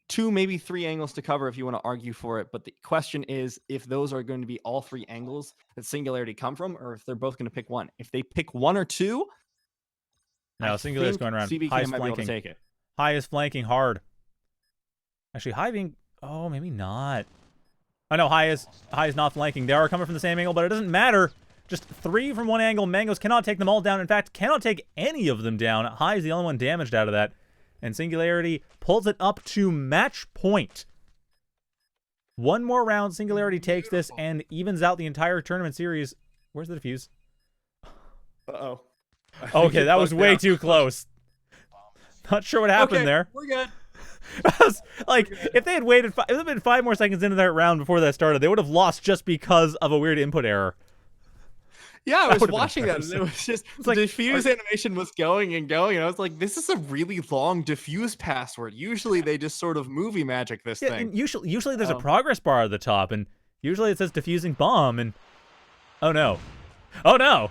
[SPEAKER 2] 2, maybe 3 angles to cover if you want to argue for it. But the question is if those are going to be all 3 angles that Singularity come from, or if they're both going to pick one. If they pick 1 or 2,
[SPEAKER 1] now Singularity's going around.
[SPEAKER 2] CBK
[SPEAKER 1] High is
[SPEAKER 2] might be able
[SPEAKER 1] flanking.
[SPEAKER 2] to take it.
[SPEAKER 1] High is flanking hard. Actually, High being... Oh, maybe not. Oh, no, High is not flanking. They are coming from the same angle, but it doesn't matter. Just 3 from one angle. Mangoes cannot take them all down. In fact, cannot take any of them down. High is the only one damaged out of that. And Singularity pulls it up to match point. One more round, Singularity takes this and evens out the entire tournament series. Where's the defuse?
[SPEAKER 2] Uh-oh.
[SPEAKER 1] Okay, that was way too close. Not sure what happened there.
[SPEAKER 2] We're good.
[SPEAKER 1] Like, if they had waited, it would have been 5 more seconds into that round before that started. They would have lost just because of a weird input error.
[SPEAKER 2] Yeah, I was watching that, and it was just the
[SPEAKER 1] like,
[SPEAKER 2] diffuse animation was going and going, and I was like, this is a really long diffuse password. Usually they just sort of movie magic this thing.
[SPEAKER 1] And usually there's a progress bar at the top, and usually it says diffusing bomb, and oh no. Oh no.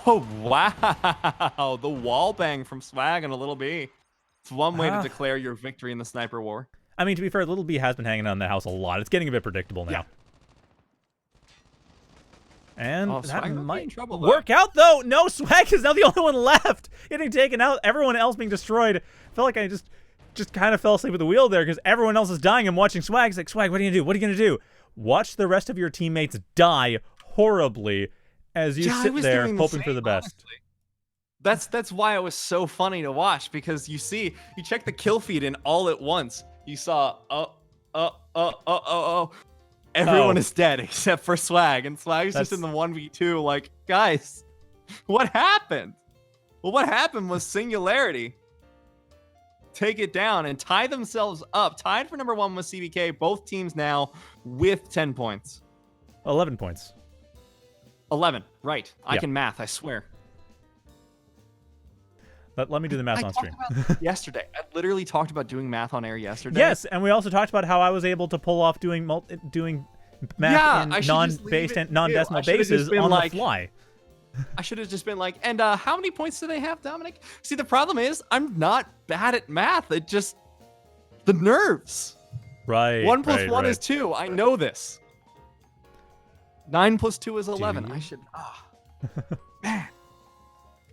[SPEAKER 2] Oh wow. The wall bang from Swag and a Little B. It's one way to declare your victory in the sniper war.
[SPEAKER 1] I mean, to be fair, Little B has been hanging out in the house a lot. It's getting a bit predictable now.
[SPEAKER 2] Yeah.
[SPEAKER 1] And that
[SPEAKER 2] Swag
[SPEAKER 1] might
[SPEAKER 2] trouble,
[SPEAKER 1] work out, though. No, Swag is now the only one left. Getting taken out. Everyone else being destroyed. I feel like I just just kind of fell asleep at the wheel there because everyone else is dying. I'm watching Swag. He's like, Swag, what are you going to do? What are you going to do? Watch the rest of your teammates die horribly as you sit there hoping for the best.
[SPEAKER 2] Honestly. That's why it was so funny to watch, because you check the kill feed and all at once you saw everyone is dead except for Swag, and Swag's just in the 1v2 like, guys, what happened? Well, what happened was Singularity take it down and tie themselves up, tied for number 1 with CBK, both teams now with 10 points.
[SPEAKER 1] 11 points.
[SPEAKER 2] 11, right. I
[SPEAKER 1] Yeah.
[SPEAKER 2] can math, I swear.
[SPEAKER 1] Let me do the math on stream.
[SPEAKER 2] Yesterday. I literally talked about doing math on air yesterday.
[SPEAKER 1] Yes, and we also talked about how I was able to pull off doing math in non-decimal bases on the fly.
[SPEAKER 2] I should have just been like, and how many points do they have, Dominic? See, the problem is I'm not bad at math. It just, the nerves.
[SPEAKER 1] Right.
[SPEAKER 2] 1 plus 1 is 2. I know this. 9 plus 2 is 11. I should, man.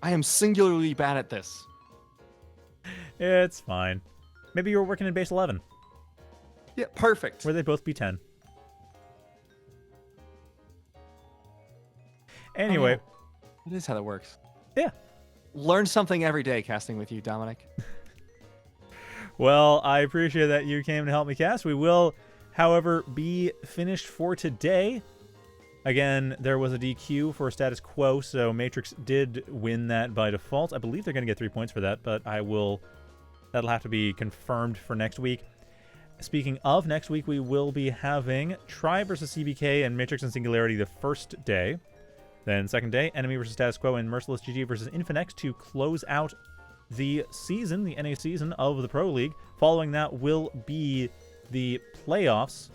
[SPEAKER 2] I am singularly bad at this.
[SPEAKER 1] It's fine. Maybe you were working in base 11.
[SPEAKER 2] Yeah, perfect.
[SPEAKER 1] Where they both be 10. Anyway.
[SPEAKER 2] It is how that works.
[SPEAKER 1] Yeah.
[SPEAKER 2] Learn something every day casting with you, Dominic.
[SPEAKER 1] Well, I appreciate that you came to help me cast. We will, however, be finished for today. Again, there was a DQ for status quo, so Matrix did win that by default. I believe they're going to get 3 points for that, but that'll have to be confirmed for next week. Speaking of next week, we will be having Tribe versus CBK and Matrix and Singularity the first day. Then second day, Enemy versus Status Quo and Merciless GG versus Infinex to close out the season, the NA season of the Pro League. Following that will be the playoffs.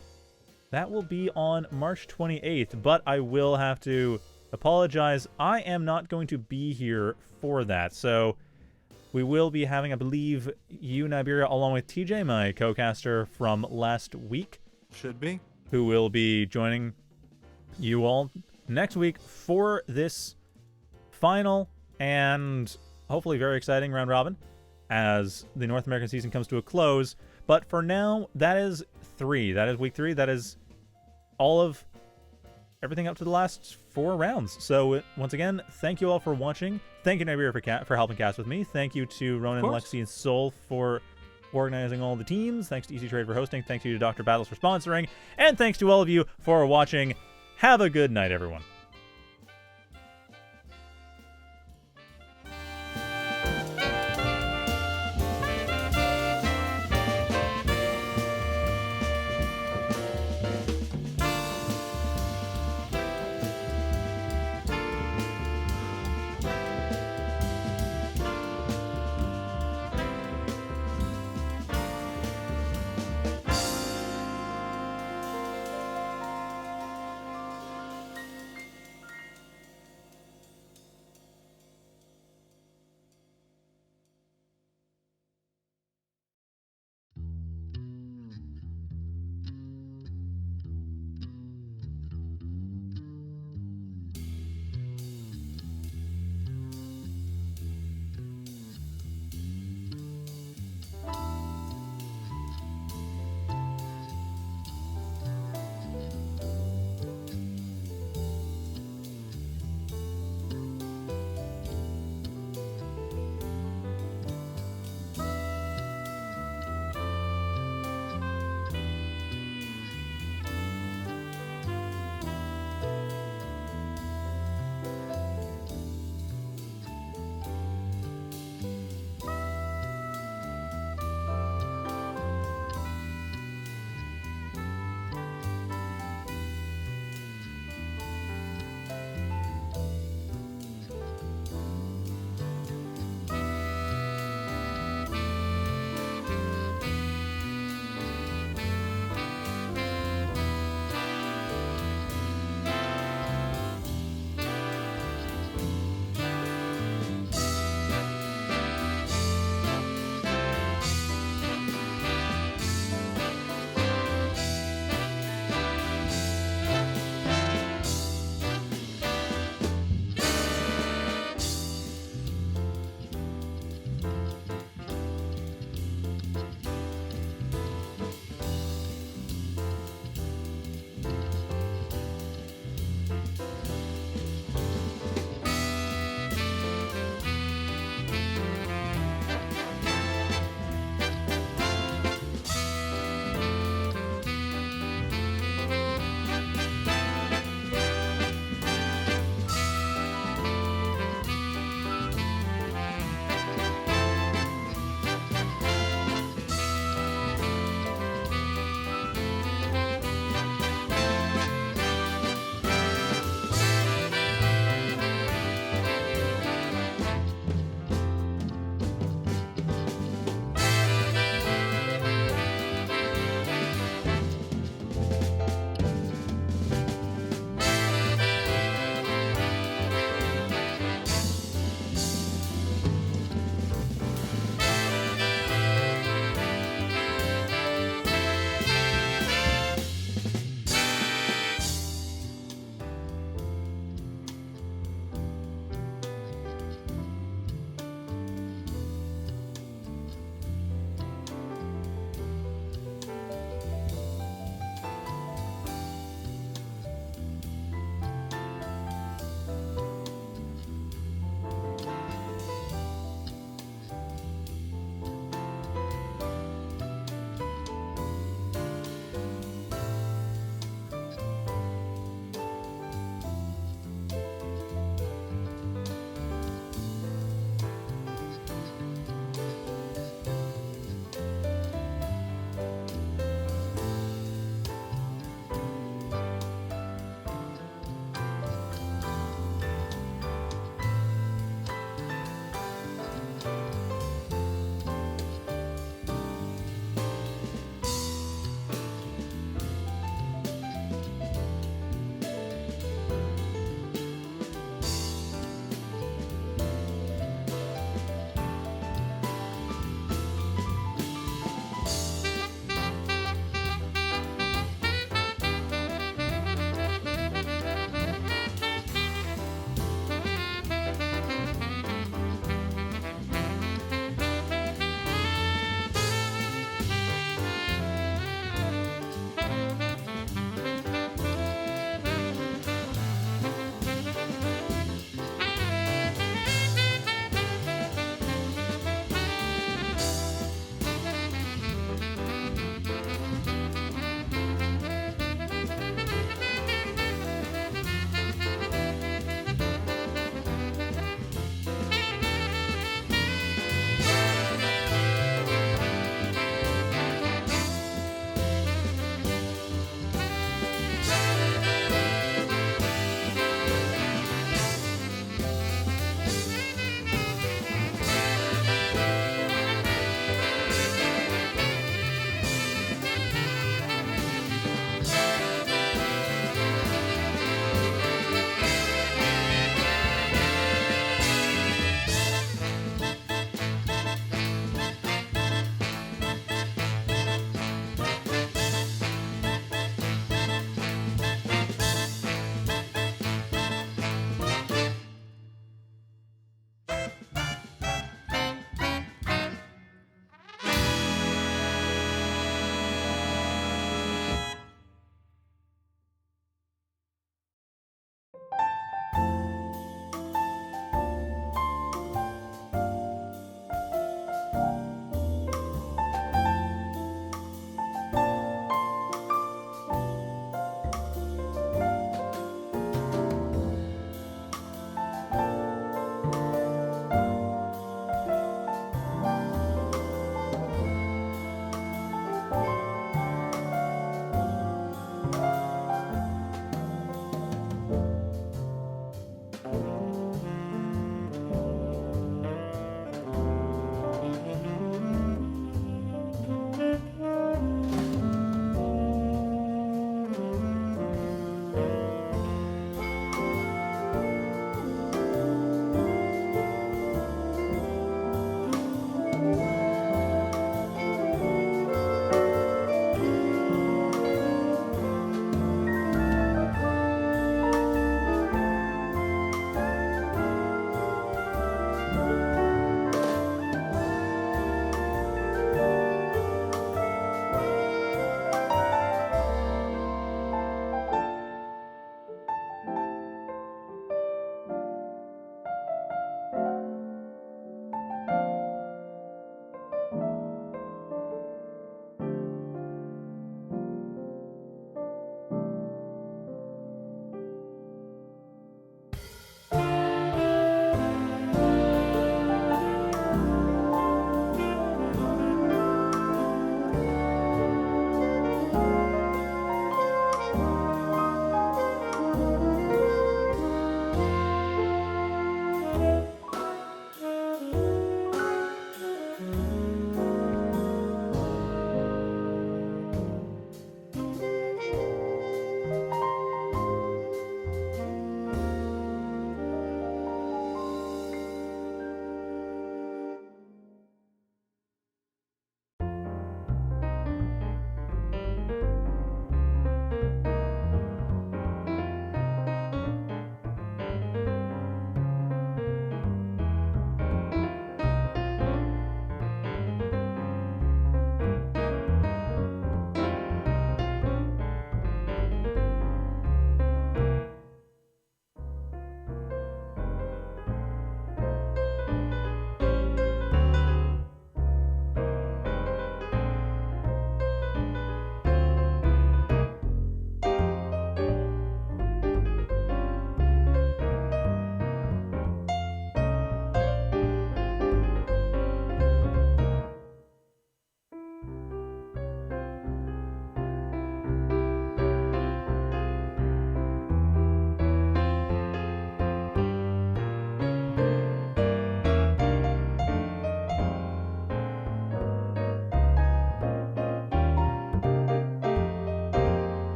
[SPEAKER 1] That will be on March 28th, but I will have to apologize. I am not going to be here for that. So we will be having, I believe, you, Niberia, along with TJ, my co-caster from last week.
[SPEAKER 2] Should be.
[SPEAKER 1] Who will be joining you all next week for this final and hopefully very exciting round robin as the North American season comes to a close. But for now, that is 3. That is week 3. That is all of everything up to the last 4 rounds. So once again, thank you all for watching. Thank you, Niberia, for helping cast with me. Thank you to Ronan, Lexi, and Soul for organizing all the teams. Thanks to EasyTrade for hosting. Thanks to Dr. Battles for sponsoring. And thanks to all of you for watching. Have a good night, everyone.